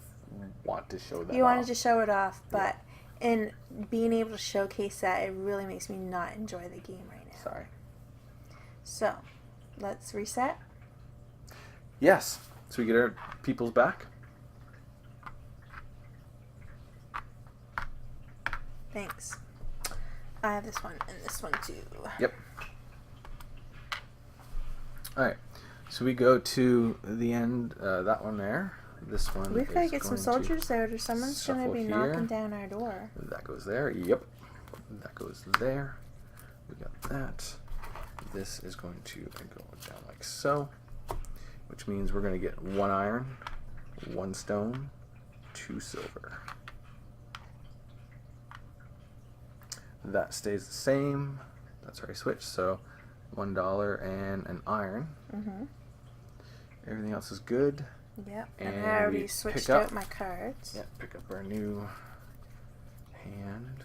Speaker 2: want to show that
Speaker 1: You wanted
Speaker 2: off.
Speaker 1: to show it off, but in being able to showcase that, it really makes me not enjoy the game right now.
Speaker 2: Sorry.
Speaker 1: So, let's reset.
Speaker 2: Yes. So we get our peoples back.
Speaker 1: Thanks. I have this one and this one too.
Speaker 2: Yep. Alright. So we go to the end, that one there. This one
Speaker 1: We've got to get some soldiers out or someone's going to be knocking down our door.
Speaker 2: That goes there. Yep. That goes there. We got that. This is going to go down like so, which means we're going to get 1 iron, 1 stone, 2 silver. That stays the same. That's where I switched. So $1 and an iron. Everything else is good.
Speaker 1: Yep. And I already switched out my cards.
Speaker 2: Yeah. Pick up our new hand.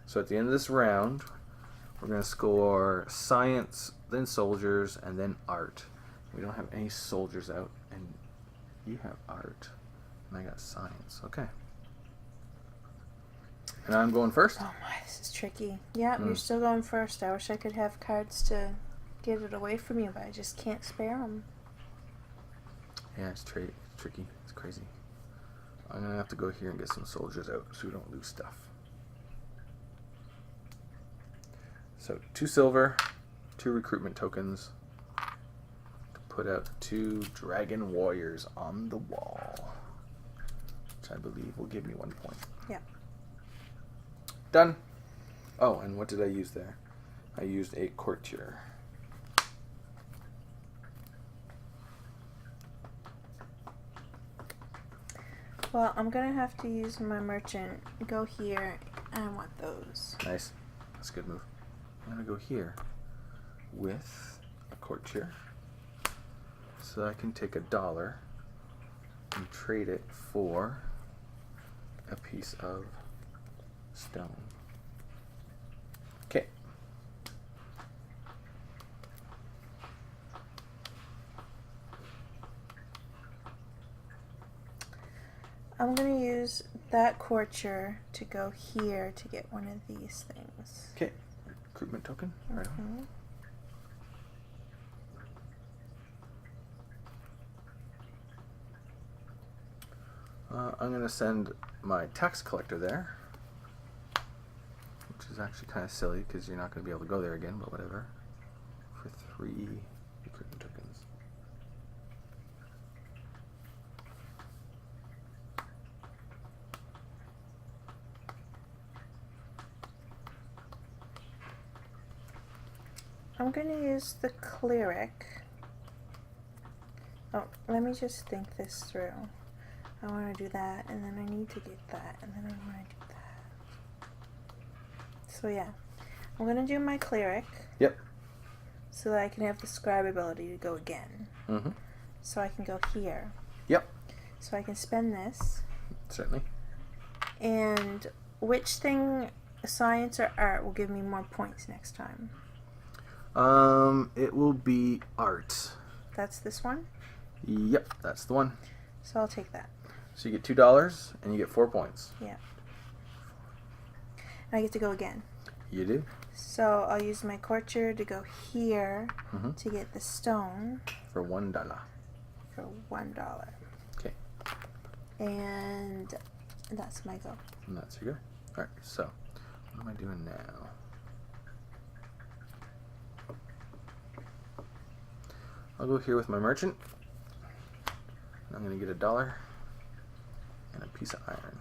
Speaker 2: So at the end of this round, we're going to score science, then soldiers, and then art. We don't have any soldiers out, and you have art, and I got science. Okay. And I'm going first?
Speaker 1: Oh my, this is tricky. Yeah, you're still going first. I wish I could have cards to get it away from you, but I just can't spare them.
Speaker 2: Yeah, it's tricky. It's crazy. I'm going to have to go here and get some soldiers out so we don't lose stuff. So 2 silver, 2 recruitment tokens to put out 2 dragon warriors on the wall, which I believe will give me 1 point.
Speaker 1: Yeah.
Speaker 2: Done. Oh, and what did I use there? I used a courtier.
Speaker 1: Well, I'm going to have to use my merchant. Go here, and I want those.
Speaker 2: Nice. That's a good move. I'm going to go here with a courtier so I can take $1 and trade it for a piece of stone. Okay.
Speaker 1: I'm going to use that courtier to go here to get one of these things.
Speaker 2: Okay. Recruitment token. Right on. I'm going to send my tax collector there, which is actually kind of silly because you're not going to be able to go there again, but whatever, for 3 recruitment tokens.
Speaker 1: I'm going to use the cleric. Oh, let me just think this through. I want to do that, and then I need to get that, and then I want to do that. So yeah, I'm going to do my cleric.
Speaker 2: Yep.
Speaker 1: So that I can have the scribe ability to go again.
Speaker 2: Mm-hmm.
Speaker 1: So I can go here.
Speaker 2: Yep.
Speaker 1: So I can spend this.
Speaker 2: Certainly.
Speaker 1: And which thing, science or art, will give me more points next time?
Speaker 2: It will be art.
Speaker 1: That's this one?
Speaker 2: Yep, that's the one.
Speaker 1: So I'll take that.
Speaker 2: So you get $2 and you get 4 points.
Speaker 1: Yeah. And I get to go again.
Speaker 2: You do.
Speaker 1: So I'll use my courtier to go here to get the stone.
Speaker 2: For $1.
Speaker 1: For $1.
Speaker 2: Okay.
Speaker 1: And that's my go.
Speaker 2: And that's your go. Alright, so what am I doing now? I'll go here with my merchant. I'm going to get $1 and a piece of iron.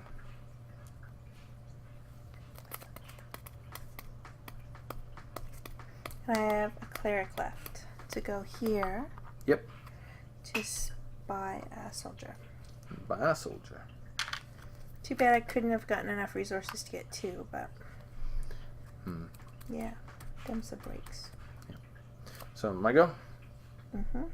Speaker 1: And I have a cleric left to go here.
Speaker 2: Yep.
Speaker 1: To buy a soldier.
Speaker 2: Buy a soldier.
Speaker 1: Too bad I couldn't have gotten enough resources to get 2, but yeah, them's the breaks.
Speaker 2: Yep. So my go.
Speaker 1: Mm-hmm.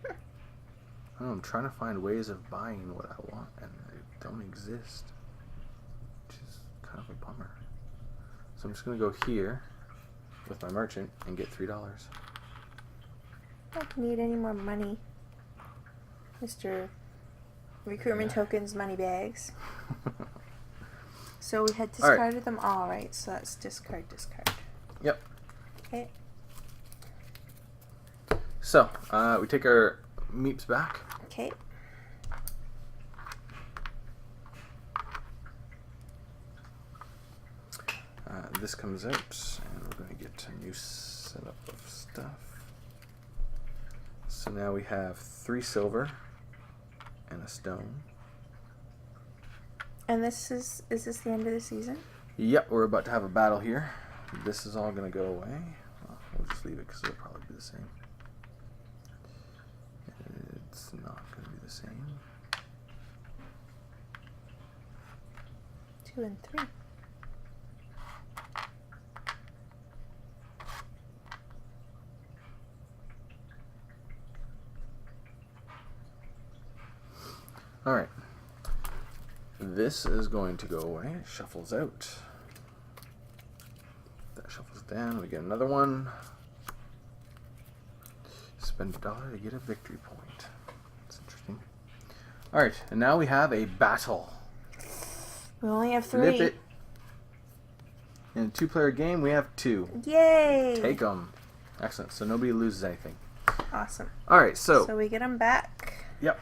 Speaker 2: I don't know, I'm trying to find ways of buying what I want, and they don't exist, which is kind of a bummer. So I'm just going to go here with my merchant and get $3.
Speaker 1: I don't need any more money, Mr. Recruitment Tokens Money Bags. So we had discarded them all, right? So that's discard.
Speaker 2: Yep.
Speaker 1: Okay.
Speaker 2: So we take our meeps back.
Speaker 1: Okay.
Speaker 2: This comes out, and we're going to get a new setup of stuff. So now we have 3 silver and a stone.
Speaker 1: And this is this the end of the season?
Speaker 2: Yep, we're about to have a battle here. This is all going to go away. Well, we'll just leave it because it'll probably be the same. It's not going to be the same.
Speaker 1: 2 and 3.
Speaker 2: All right. This is going to go away. It shuffles out. That shuffles down. We get another one. Spend $1 to get a victory point. That's interesting. All right, and now we have a battle.
Speaker 1: We only have 3.
Speaker 2: Flip it. In a 2-player game, we have 2.
Speaker 1: Yay!
Speaker 2: Take them. Excellent. So nobody loses anything.
Speaker 1: Awesome.
Speaker 2: All right, so
Speaker 1: we get them back.
Speaker 2: yep.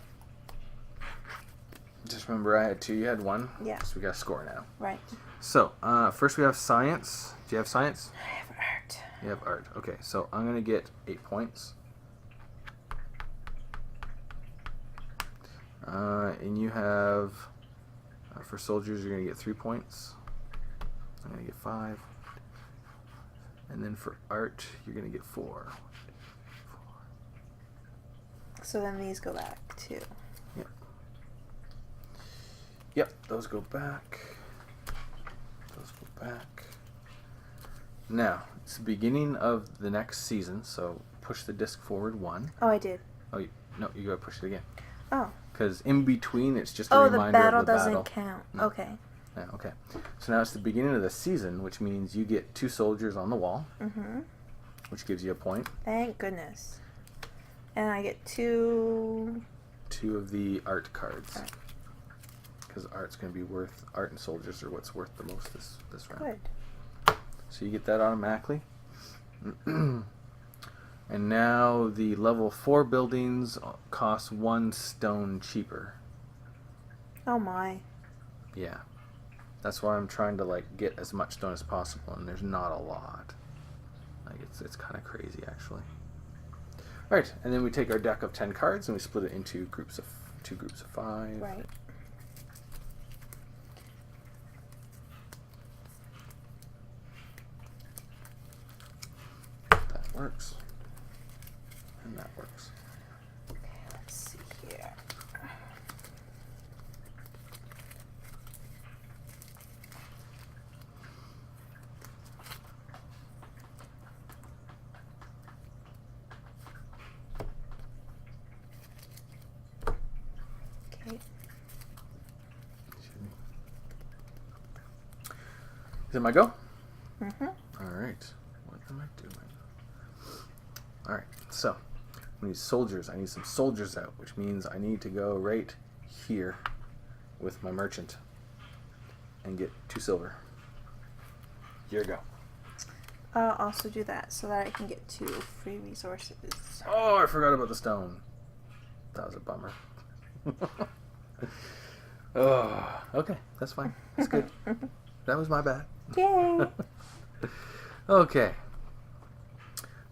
Speaker 2: Just remember, I had 2. You had 1.
Speaker 1: Yeah.
Speaker 2: So we got a score now.
Speaker 1: Right.
Speaker 2: So first we have science. Do you have science?
Speaker 1: I have art.
Speaker 2: You have art. Okay, so I'm going to get 8 points. And you have, for soldiers, you're going to get 3 points. I'm going to get 5. And then for art, you're going to get 4.
Speaker 1: So then these go back too.
Speaker 2: Yep. Yep, those go back. Those go back. Now, it's the beginning of the next season, so push the disc forward 1.
Speaker 1: Oh, I did.
Speaker 2: Oh, no, you got to push it again.
Speaker 1: Oh.
Speaker 2: Because in between, it's just a
Speaker 1: Oh,
Speaker 2: reminder
Speaker 1: the battle
Speaker 2: of the
Speaker 1: doesn't
Speaker 2: battle.
Speaker 1: count.
Speaker 2: No.
Speaker 1: Okay.
Speaker 2: Yeah, okay. So now it's the beginning of the season, which means you get 2 soldiers on the wall, which gives you a point.
Speaker 1: Thank goodness. And I get 2...
Speaker 2: 2 of the art cards.
Speaker 1: Right.
Speaker 2: Because art's going to be worth, art and soldiers are what's worth the most this round.
Speaker 1: Good.
Speaker 2: So you get that automatically. And now the level 4 buildings cost 1 stone cheaper.
Speaker 1: Oh my.
Speaker 2: Yeah. That's why I'm trying to like get as much stone as possible, and there's not a lot. Like it's kind of crazy actually. All right, and then we take our deck of 10 cards and we split it into groups of 2 groups of 5.
Speaker 1: Right.
Speaker 2: That works. And that works.
Speaker 1: Okay, let's see here. Okay.
Speaker 2: Is it my go?
Speaker 1: Mm-hmm.
Speaker 2: All right. What am I doing? All right. So we need soldiers. I need some soldiers out, which means I need to go right here with my merchant and get 2 silver. Here you go.
Speaker 1: I'll also do that so that I can get 2 free resources.
Speaker 2: Oh, I forgot about the stone. That was a bummer. Oh, okay. That's fine. That's good. That was my bad.
Speaker 1: Yay!
Speaker 2: Okay.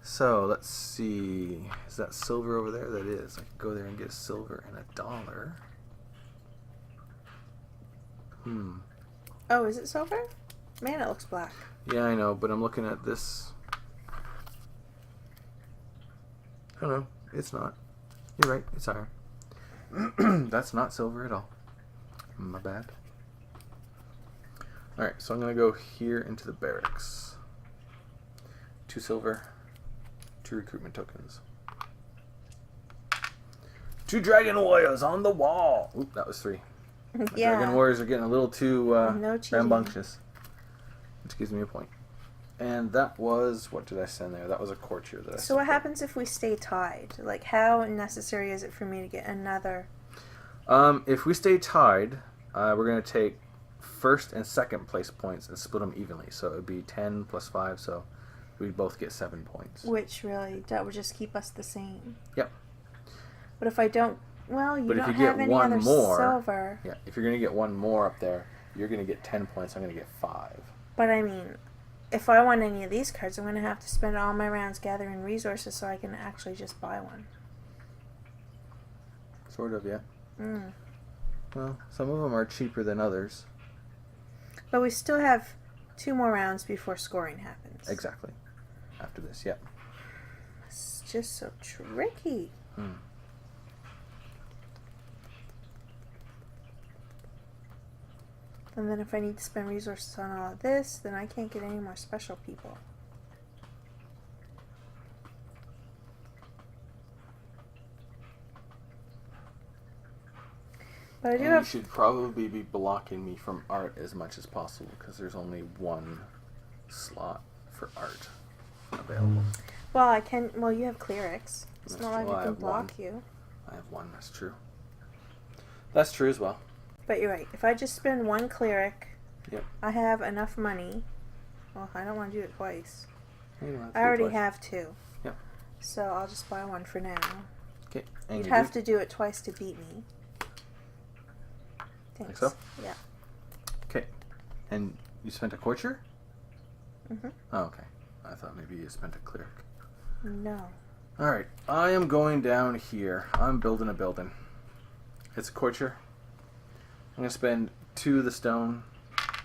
Speaker 2: So let's see. Is that silver over there? That is. I could go there and get a silver and $1.
Speaker 1: Oh, is it silver? Man, it looks black.
Speaker 2: Yeah, I know, but I'm looking at this. Oh no, it's not. You're right. It's iron. That's not silver at all. My bad. Alright, so I'm going to go here into the barracks. 2 silver, 2 recruitment tokens. 2 dragon warriors on the wall! Oop, that was 3. My dragon warriors are getting a little too
Speaker 1: No cheating.
Speaker 2: rambunctious. Which gives me a point. And that was, what did I send there? That was a courtier that I sent.
Speaker 1: So what happens if we stay tied? Like, how necessary is it for me to get another?
Speaker 2: If we stay tied, we're going to take first and second place points and split them evenly. So it would be 10 plus 5, so we'd both get 7 points.
Speaker 1: Which really, that would just keep us the same.
Speaker 2: Yep.
Speaker 1: But if I don't, well, you
Speaker 2: But if
Speaker 1: don't
Speaker 2: you
Speaker 1: have
Speaker 2: get
Speaker 1: any
Speaker 2: one
Speaker 1: other
Speaker 2: more,
Speaker 1: silver.
Speaker 2: Yeah, if you're going to get 1 more up there, you're going to get 10 points, I'm going to get 5.
Speaker 1: But I mean, if I want any of these cards, I'm going to have to spend all my rounds gathering resources so I can actually just buy one.
Speaker 2: Sort of, yeah.
Speaker 1: Mm.
Speaker 2: Well, some of them are cheaper than others.
Speaker 1: But we still have 2 more rounds before scoring happens.
Speaker 2: Exactly. After this, yeah.
Speaker 1: It's just so tricky.
Speaker 2: Hmm.
Speaker 1: And then if I need to spend resources on all of this, then I can't get any more special people. But I do
Speaker 2: And
Speaker 1: have...
Speaker 2: you should probably be blocking me from art as much as possible because there's only 1 slot for art available.
Speaker 1: Well, I can... Well, you have clerics. It's
Speaker 2: That's
Speaker 1: not like
Speaker 2: true.
Speaker 1: I
Speaker 2: I
Speaker 1: can
Speaker 2: have
Speaker 1: block
Speaker 2: 1.
Speaker 1: you.
Speaker 2: I have 1, that's true. That's true as well.
Speaker 1: But you're right. If I just spend 1 cleric,
Speaker 2: Yep.
Speaker 1: I have enough money. Well, I don't want to do it twice.
Speaker 2: You don't have to
Speaker 1: I
Speaker 2: do it
Speaker 1: already
Speaker 2: twice.
Speaker 1: have 2.
Speaker 2: Yep.
Speaker 1: So I'll just buy 1 for now.
Speaker 2: Okay.
Speaker 1: You'd have to do it twice to beat me. Thanks.
Speaker 2: Think so?
Speaker 1: Yeah.
Speaker 2: Okay. And you spent a courtier?
Speaker 1: Mm-hmm.
Speaker 2: Oh, okay. I thought maybe you spent a cleric.
Speaker 1: No.
Speaker 2: Alright. I am going down here. I'm building a building. It's a courtier. I'm going to spend 2 of the stone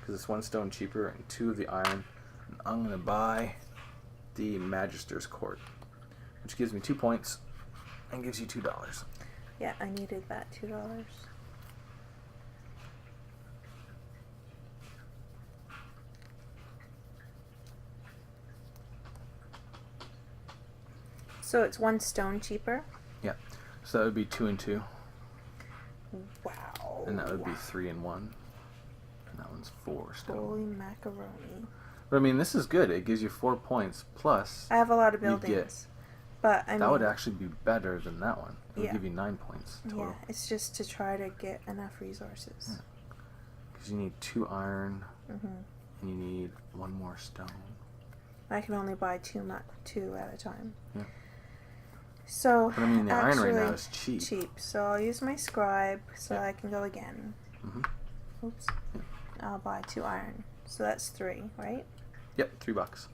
Speaker 2: because it's 1 stone cheaper and 2 of the iron. And I'm going to buy the Magister's Court, which gives me 2 points and gives you $2.
Speaker 1: Yeah, I needed that $2. So it's 1 stone cheaper?
Speaker 2: Yeah. So that would be 2 and 2.
Speaker 1: Wow.
Speaker 2: And that would be 3 and 1. And that one's 4 stone.
Speaker 1: Holy macaroni.
Speaker 2: But I mean, this is good. It gives you 4 points plus.
Speaker 1: I have a lot of
Speaker 2: you
Speaker 1: buildings. But I mean,
Speaker 2: that would actually be better than that one. It would
Speaker 1: Yeah.
Speaker 2: give you 9 points total.
Speaker 1: yeah, it's just to try to get enough resources.
Speaker 2: Because you need 2 iron
Speaker 1: Mm-hmm.
Speaker 2: and you need 1 more stone.
Speaker 1: I can only buy 2 at a time.
Speaker 2: Yeah.
Speaker 1: So
Speaker 2: But I mean, the iron right now
Speaker 1: actually,
Speaker 2: is cheap.
Speaker 1: So I'll use my scribe so
Speaker 2: Yeah.
Speaker 1: I can go again.
Speaker 2: Mm-hmm.
Speaker 1: Oops.
Speaker 2: Yeah.
Speaker 1: I'll buy 2 iron. So that's 3, right?
Speaker 2: Yep, $3.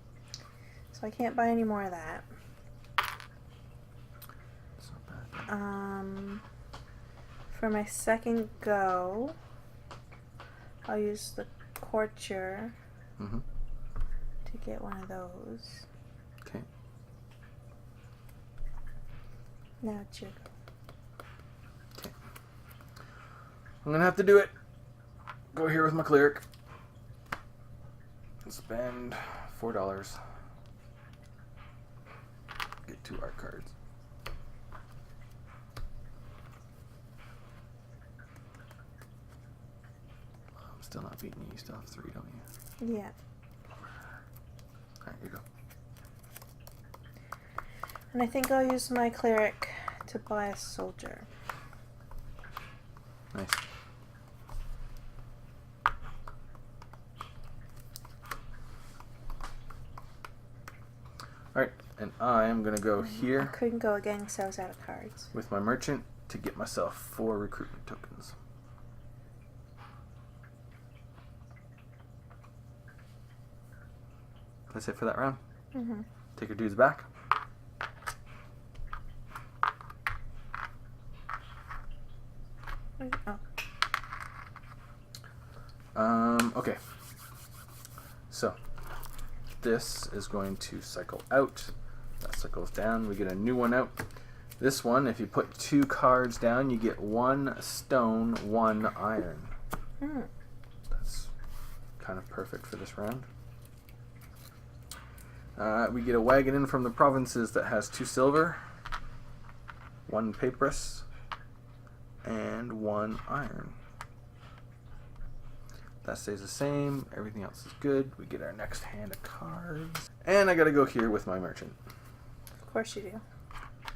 Speaker 1: So I can't buy any more of that.
Speaker 2: It's not bad.
Speaker 1: For my second go, I'll use the courtier
Speaker 2: Mm-hmm.
Speaker 1: to get one of those.
Speaker 2: Okay.
Speaker 1: Now it's your go.
Speaker 2: Okay. I'm gonna have to do it. Go here with my cleric. Spend $4. Get 2 art cards. I'm still not beating you. You still have 3, don't you?
Speaker 1: Yeah.
Speaker 2: Alright, here you go.
Speaker 1: And I think I'll use my cleric to buy a soldier.
Speaker 2: Nice. Alright, and I am going to go
Speaker 1: I
Speaker 2: here
Speaker 1: couldn't go again because I was out of cards.
Speaker 2: with my merchant to get myself 4 recruitment tokens. That's it for that round.
Speaker 1: Mm-hmm.
Speaker 2: Take your dudes back.
Speaker 1: Oh.
Speaker 2: Okay. So, this is going to cycle out. That cycles down. We get a new one out. This one, if you put 2 cards down, you get 1 stone, 1 iron.
Speaker 1: Hmm.
Speaker 2: That's kind of perfect for this round. We get a wagon in from the provinces that has 2 silver, 1 papyrus, and 1 iron. That stays the same. Everything else is good. We get our next hand of cards. And I gotta go here with my merchant
Speaker 1: Of course you do.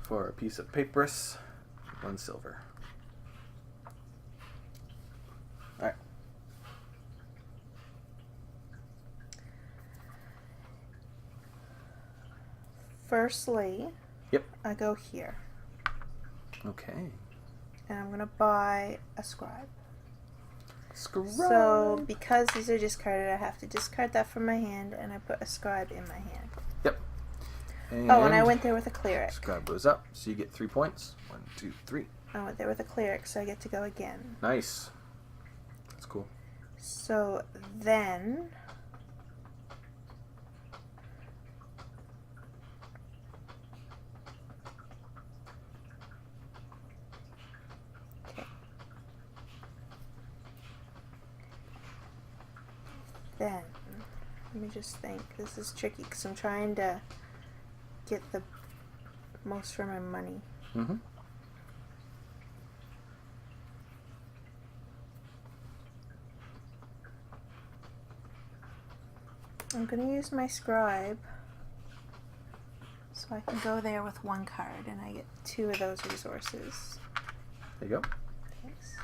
Speaker 2: for a piece of papyrus, 1 silver. Alright.
Speaker 1: Firstly,
Speaker 2: Yep.
Speaker 1: I go here.
Speaker 2: Okay.
Speaker 1: And I'm going to buy a scribe.
Speaker 2: Scribe.
Speaker 1: So, because these are discarded, I have to discard that from my hand, and I put a scribe in my hand.
Speaker 2: Yep. And
Speaker 1: oh, and I went there with a cleric.
Speaker 2: Scribe goes up, so you get 3 points. 1, 2, 3.
Speaker 1: I went there with a cleric, so I get to go again.
Speaker 2: Nice. That's cool.
Speaker 1: So then... Then, let me just think. This is tricky because I'm trying to get the most for my money.
Speaker 2: Mm-hmm.
Speaker 1: I'm going to use my scribe so I can go there with 1 card and I get 2 of those resources.
Speaker 2: There you go.
Speaker 1: Thanks.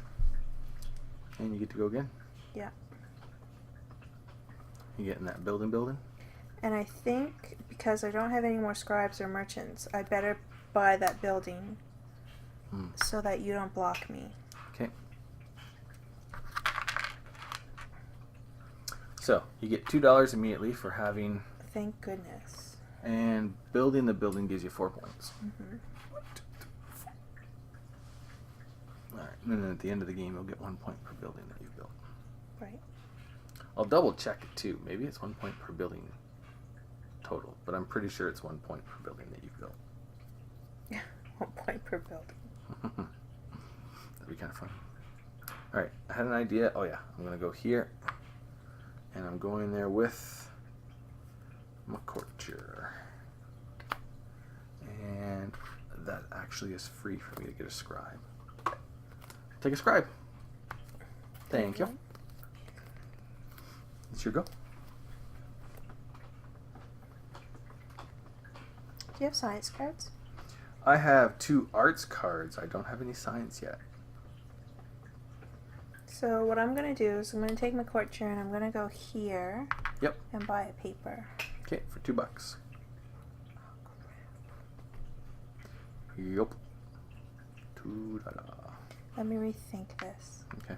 Speaker 2: And you get to go again.
Speaker 1: Yeah.
Speaker 2: You get in that building.
Speaker 1: And I think because I don't have any more scribes or merchants, I better buy that building so that you don't block me.
Speaker 2: Okay. So, you get $2 immediately for having...
Speaker 1: Thank goodness.
Speaker 2: And building the building gives you 4 points.
Speaker 1: Mm-hmm.
Speaker 2: Alright, and then at the end of the game, you'll get 1 point per building that you've built.
Speaker 1: Right.
Speaker 2: I'll double check it too. Maybe it's 1 point per building total, but I'm pretty sure it's 1 point per building that you've built.
Speaker 1: 1 point per building.
Speaker 2: That'd be kind of fun. Alright, I had an idea. Oh yeah, I'm going to go here. And I'm going there with Machination. And that actually is free for me to get a scribe. Take a scribe. Thank you. It's your go.
Speaker 1: Do you have science cards?
Speaker 2: I have 2 arts cards. I don't have any science yet.
Speaker 1: So what I'm going to do is I'm going to take my court chair and I'm going to go here.
Speaker 2: Yep.
Speaker 1: And buy a paper.
Speaker 2: Okay, for $2. Yup. $2.
Speaker 1: Let me rethink this.
Speaker 2: Okay.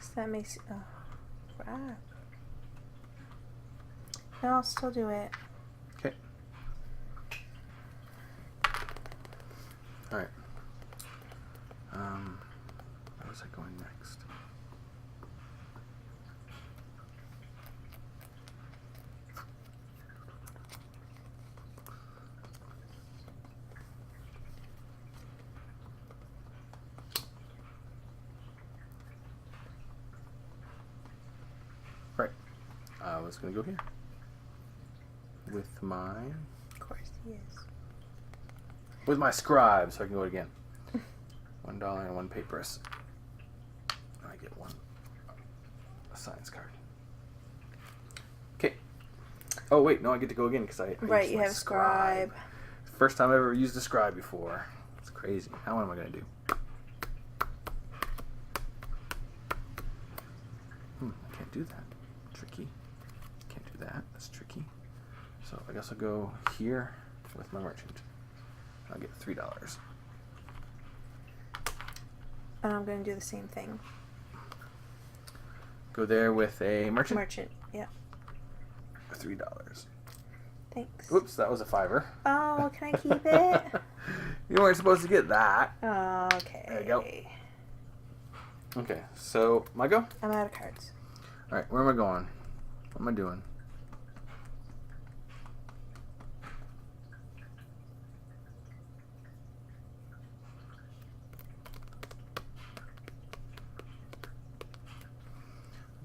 Speaker 1: So that makes... Oh, crap. No, I'll still do it.
Speaker 2: Okay. Alright. Where was I going next? Right. I was going to go here. With my...
Speaker 1: Of course he is.
Speaker 2: With my scribe, so I can go again. $1 and 1 papyrus. I get 1 science card. Okay. Oh wait, no, I get to go again because I
Speaker 1: Right,
Speaker 2: used
Speaker 1: you
Speaker 2: my
Speaker 1: have scribe.
Speaker 2: First time I've ever used a scribe before. It's crazy. Now what am I gonna do? I can't do that. Tricky. Can't do that. That's tricky. So I guess I'll go here with my merchant. I'll get $3.
Speaker 1: And I'm going to do the same thing.
Speaker 2: Go there with a merchant.
Speaker 1: Merchant, yeah.
Speaker 2: $3.
Speaker 1: Thanks.
Speaker 2: Oops, that was a $5.
Speaker 1: Oh, can I keep it?
Speaker 2: You weren't supposed to get that.
Speaker 1: Oh, okay.
Speaker 2: There you go. Okay, so my go?
Speaker 1: I'm out of cards.
Speaker 2: Alright, where am I going? What am I doing?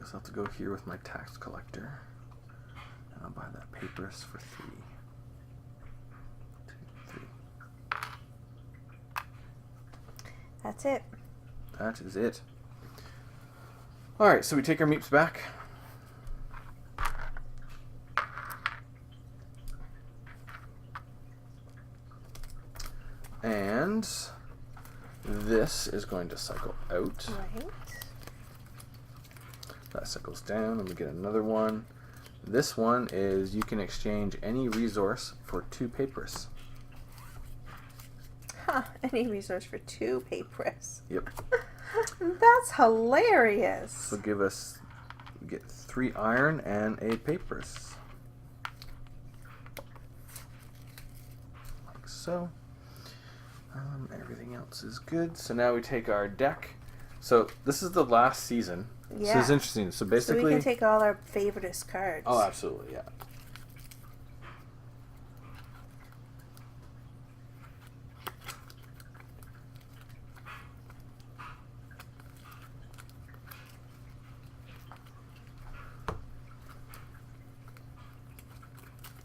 Speaker 2: I'll have to go here with my tax collector. And I'll buy that papyrus for 3. 2, 3.
Speaker 1: That's it.
Speaker 2: That is it. Alright, so we take our meeps back. And this is going to cycle out.
Speaker 1: Right.
Speaker 2: That cycles down, and we get another one. This one is you can exchange any resource for 2 papyrus.
Speaker 1: Huh, Any resource for 2 papers.
Speaker 2: Yep.
Speaker 1: That's hilarious.
Speaker 2: So we get 3 iron and a papyrus. Like so. Everything else is good. So now we take our deck. So this is the last season.
Speaker 1: Yeah.
Speaker 2: So it's interesting. So basically...
Speaker 1: So we can take all our favoriteest cards.
Speaker 2: Oh, absolutely, yeah.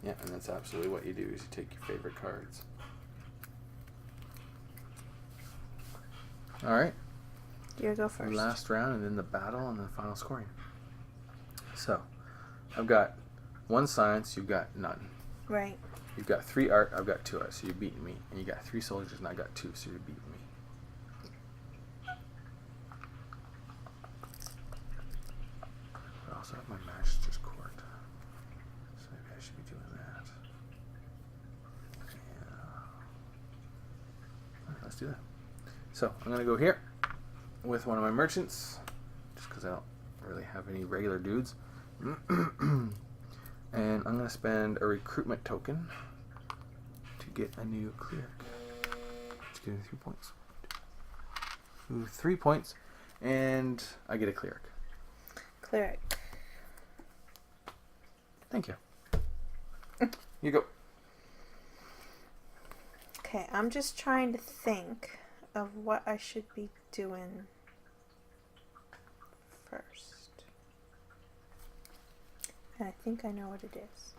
Speaker 2: Yeah, and that's absolutely what you do, is you take your favorite cards. Alright.
Speaker 1: You go first.
Speaker 2: Last round, and then the battle, and then final scoring. So, I've got 1 science, you've got none.
Speaker 1: Right.
Speaker 2: You've got 3 art, I've got 2 art, so you're beating me. And you got 3 soldiers, and I got 2, so you're beating me. I also have my Magister's Court. So maybe I should be doing that. Yeah. Alright, let's do that. So, I'm going to go here with one of my merchants, just because I don't really have any regular dudes. And I'm going to spend a recruitment token to get a new cleric. Let's give me 3 points. Ooh, 3 points, and I get a cleric.
Speaker 1: Cleric.
Speaker 2: Thank you. You go.
Speaker 1: Okay, I'm just trying to think of what I should be doing first. And I think I know what it is.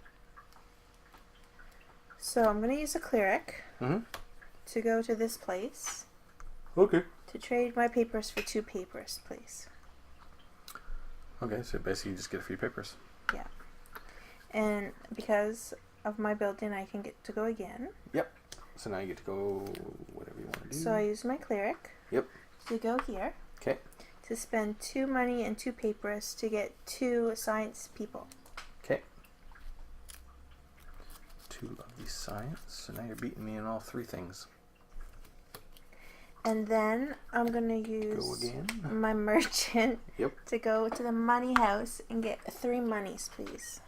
Speaker 1: So I'm going to use a cleric to go to this place.
Speaker 2: Okay.
Speaker 1: To trade my papers for 2 papers, please.
Speaker 2: Okay, so basically you just get a few papers.
Speaker 1: Yeah. And because of my building, I can get to go again.
Speaker 2: Yep. So now you get to go whatever you want to do.
Speaker 1: So I use my cleric.
Speaker 2: Yep.
Speaker 1: To go here.
Speaker 2: Okay.
Speaker 1: To spend 2 money and 2 papers to get 2 science people.
Speaker 2: Okay. 2 of these science. So now you're beating me in all 3 things.
Speaker 1: And then I'm going to use my merchant to go to the money house and get 3 monies, please.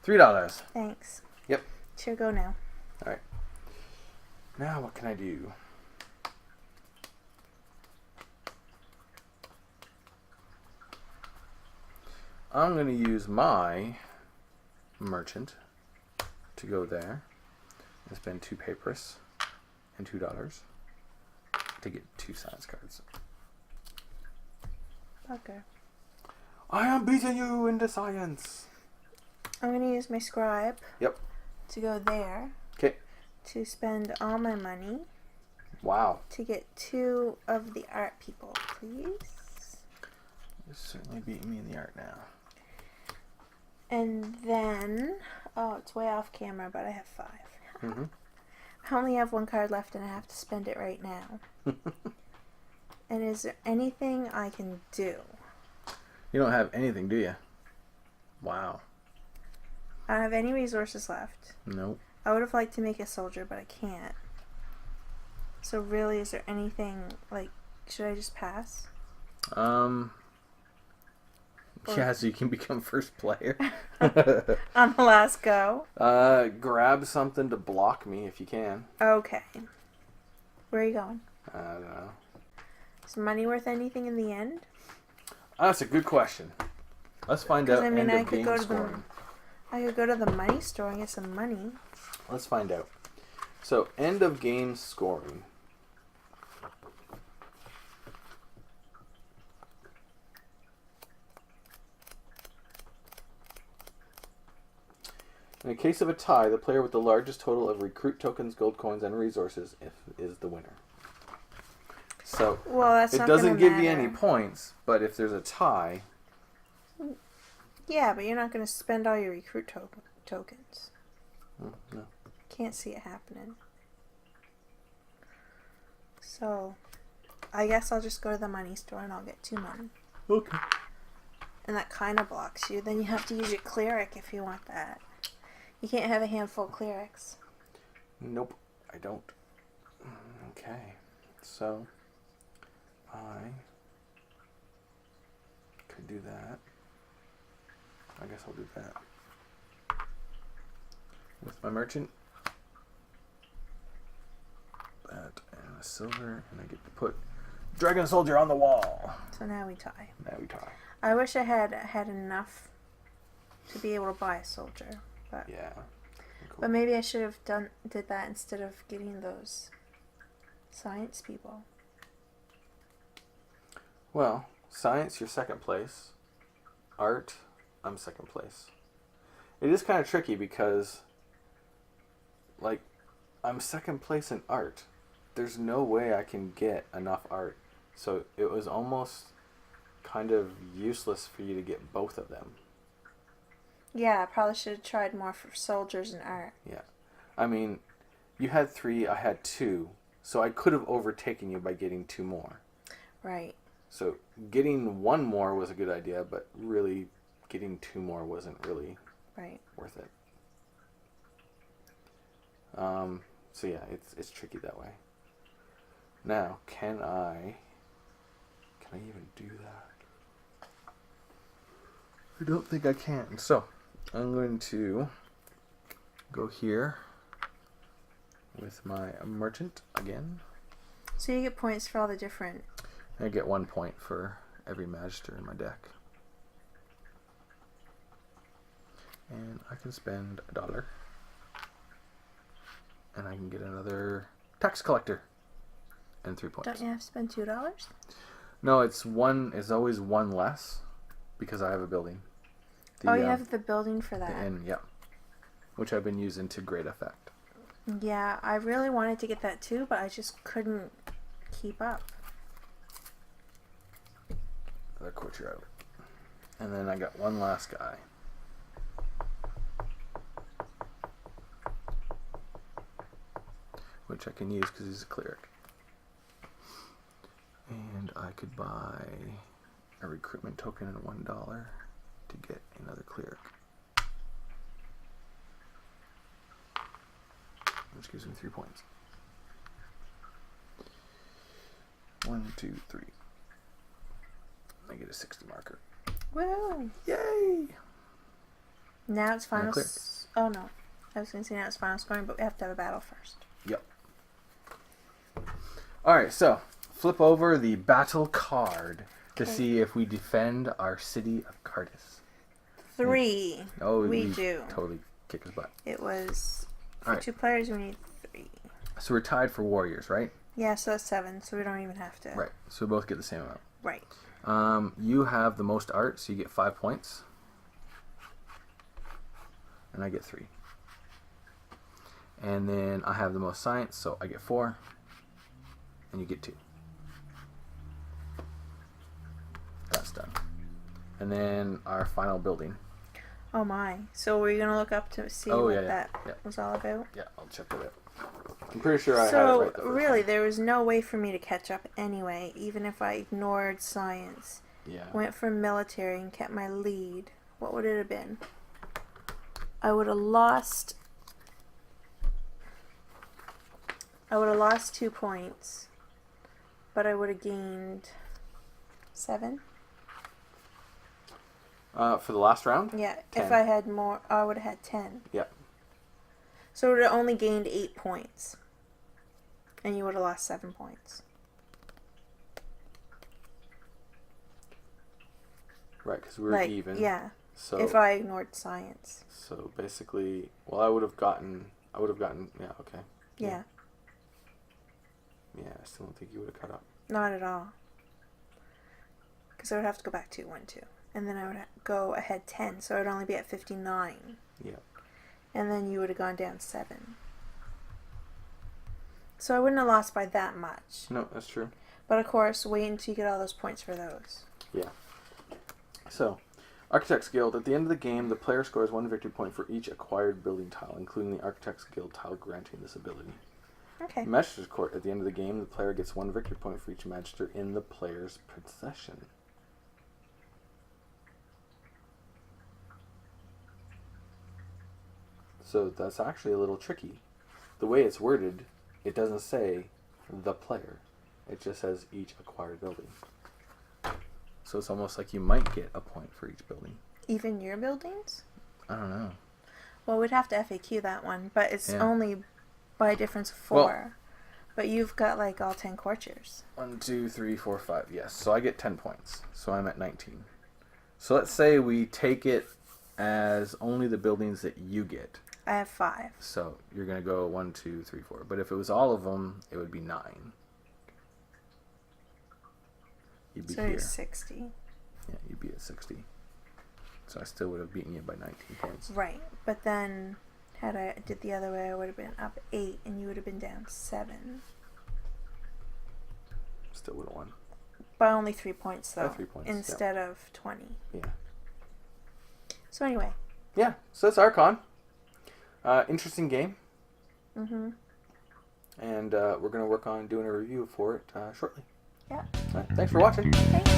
Speaker 2: $3.
Speaker 1: Thanks.
Speaker 2: Yep.
Speaker 1: Sure, go now.
Speaker 2: Alright. Now what can I do? I'm going to use my merchant to go there and spend 2 papers and $2 to get 2 science cards.
Speaker 1: Okay.
Speaker 2: I am beating you into science.
Speaker 1: I'm going to use my scribe to go there.
Speaker 2: Okay.
Speaker 1: To spend all my money.
Speaker 2: Wow.
Speaker 1: To get 2 of the art people, please.
Speaker 2: You're certainly beating me in the art now.
Speaker 1: And then, oh, it's way off camera, but I have 5.
Speaker 2: Mm-hmm.
Speaker 1: I only have 1 card left and I have to spend it right now. And is there anything I can do?
Speaker 2: You don't have anything, do you? Wow.
Speaker 1: I don't have any resources left.
Speaker 2: Nope.
Speaker 1: I would have liked to make a soldier, but I can't. So really, is there anything, like, should I just pass?
Speaker 2: Yeah, so you can become first player.
Speaker 1: On the last go?
Speaker 2: Grab something to block me if you can.
Speaker 1: Okay. Where are you going?
Speaker 2: I don't know.
Speaker 1: Is money worth anything in the end?
Speaker 2: That's a good question. Let's find out.
Speaker 1: I mean,
Speaker 2: end
Speaker 1: I
Speaker 2: of
Speaker 1: could
Speaker 2: game
Speaker 1: go to
Speaker 2: scoring.
Speaker 1: I could go to the money store and get some money.
Speaker 2: Let's find out. So, end of game scoring. In a case of a tie, the player with the largest total of recruit tokens, gold coins, and resources is the winner. So,
Speaker 1: that's
Speaker 2: it
Speaker 1: not
Speaker 2: doesn't give you
Speaker 1: matter.
Speaker 2: any points, but if there's a tie...
Speaker 1: Yeah, but you're not going to spend all your recruit tokens.
Speaker 2: No.
Speaker 1: Can't see it happening. So, I guess I'll just go to the money store and I'll get 2 money.
Speaker 2: Okay.
Speaker 1: And that kind of blocks you. Then you have to use your cleric if you want that. You can't have a handful of clerics.
Speaker 2: Nope, I don't. Okay, so I could do that. I guess I'll do that with my merchant. That and a silver, and I get to put Dragon Soldier on the wall.
Speaker 1: So now we tie.
Speaker 2: Now we tie.
Speaker 1: I wish I had enough to be able to buy a soldier, but
Speaker 2: Yeah. Cool.
Speaker 1: But maybe I should have did that instead of getting those science people.
Speaker 2: Well, science, you're second place. Art, I'm second place. It is kind of tricky because, like, I'm second place in art. There's no way I can get enough art. So it was almost kind of useless for you to get both of them.
Speaker 1: Yeah, I probably should have tried more for soldiers and art.
Speaker 2: Yeah. I mean, you had 3, I had 2. So I could have overtaken you by getting 2 more.
Speaker 1: Right.
Speaker 2: So getting 1 more was a good idea, but really getting 2 more wasn't really worth it. So yeah, it's tricky that way. Now, can I even do that? I don't think I can. So I'm going to go here with my merchant again.
Speaker 1: So you get points for all the different...
Speaker 2: I get 1 point for every magister in my deck. And I can spend $1. And I can get another tax collector. And 3 points.
Speaker 1: Don't you have to spend $2?
Speaker 2: No, it's always 1 less because I have a building.
Speaker 1: You have the building for that.
Speaker 2: And yeah, which I've been using to great effect.
Speaker 1: Yeah, I really wanted to get that too, but I just couldn't keep up.
Speaker 2: Another courtier out. And then I got 1 last guy. Which I can use because he's a cleric. And I could buy a recruitment token and $1 to get another cleric. Which gives me 3 points. 1, 2, 3. I get a 60 marker.
Speaker 1: Woo!
Speaker 2: Yay!
Speaker 1: Now it's final.
Speaker 2: clear.
Speaker 1: Oh no, I was going to say now it's final scoring, but we have to have a battle first.
Speaker 2: Yep. Alright, so flip over the battle card to see if we defend our city of Cardis.
Speaker 1: 3.
Speaker 2: Oh,
Speaker 1: we do.
Speaker 2: Totally kick his butt.
Speaker 1: It was for
Speaker 2: Alright.
Speaker 1: 2 players. We need 3.
Speaker 2: So we're tied for warriors, right?
Speaker 1: Yeah, so that's 7. So we don't even have to.
Speaker 2: Right. So we both get the same amount.
Speaker 1: Right.
Speaker 2: You have the most art, so you get 5 points. And I get 3. And then I have the most science, so I get 4. And you get 2. That's done. And then our final building.
Speaker 1: Oh my. So were you going to look up to see that was all about?
Speaker 2: Yeah, I'll check it out. I'm pretty sure I had it
Speaker 1: So
Speaker 2: right the first
Speaker 1: really,
Speaker 2: time.
Speaker 1: there was no way for me to catch up anyway, even if I ignored science.
Speaker 2: Yeah.
Speaker 1: Went for military and kept my lead. What would it have been? I would have lost 2 points, but I would have gained 7.
Speaker 2: For the last round?
Speaker 1: Yeah,
Speaker 2: 10.
Speaker 1: if I had more, I would have had 10.
Speaker 2: Yeah.
Speaker 1: So I would have only gained 8 points, and you would have lost 7 points.
Speaker 2: Right, because we were even.
Speaker 1: Yeah.
Speaker 2: So
Speaker 1: if I ignored science.
Speaker 2: So basically, well, I would have gotten. Yeah. Okay.
Speaker 1: Yeah.
Speaker 2: Yeah, I still don't think you would have caught up.
Speaker 1: Not at all. Because I would have to go back 2, 1, 2. And then I would go ahead 10, so I would only be at 59.
Speaker 2: Yeah.
Speaker 1: And then you would have gone down 7. So I wouldn't have lost by that much.
Speaker 2: No, that's true.
Speaker 1: But of course, wait until you get all those points for those.
Speaker 2: Yeah. So, Architects Guild. At the end of the game, the player scores 1 victory point for each acquired building tile, including the Architects Guild tile granting this ability.
Speaker 1: Okay.
Speaker 2: Magister's Court. At the end of the game, the player gets 1 victory point for each Magister in the player's possession. So that's actually a little tricky. The way it's worded, it doesn't say the player. It just says each acquired building. So it's almost like you might get a point for each building.
Speaker 1: Even your buildings?
Speaker 2: I don't know.
Speaker 1: Well, we'd have to FAQ that one, but it's only by a difference of 4.
Speaker 2: Well,
Speaker 1: but you've got like all 10 courtiers.
Speaker 2: 1, 2, 3, 4, 5. Yes. So I get 10 points. So I'm at 19. So let's say we take it as only the buildings that you get.
Speaker 1: I have 5.
Speaker 2: So you're going to go 1, 2, 3, 4. But if it was all of them, it would be 9. You'd be
Speaker 1: so
Speaker 2: here.
Speaker 1: you're 60.
Speaker 2: Yeah, you'd be at 60. So I still would have beaten you by 19 points.
Speaker 1: Right. But then, had I did the other way, I would have been up 8, and you would have been down 7.
Speaker 2: Still would have won.
Speaker 1: By only 3 points, though.
Speaker 2: By 3 points,
Speaker 1: instead of 20.
Speaker 2: Yeah.
Speaker 1: So anyway.
Speaker 2: Yeah, so that's Archon. Interesting game.
Speaker 1: Mm-hmm.
Speaker 2: And we're going to work on doing a review for it shortly.
Speaker 1: Yeah.
Speaker 2: All right, thanks for watching.
Speaker 1: Thanks.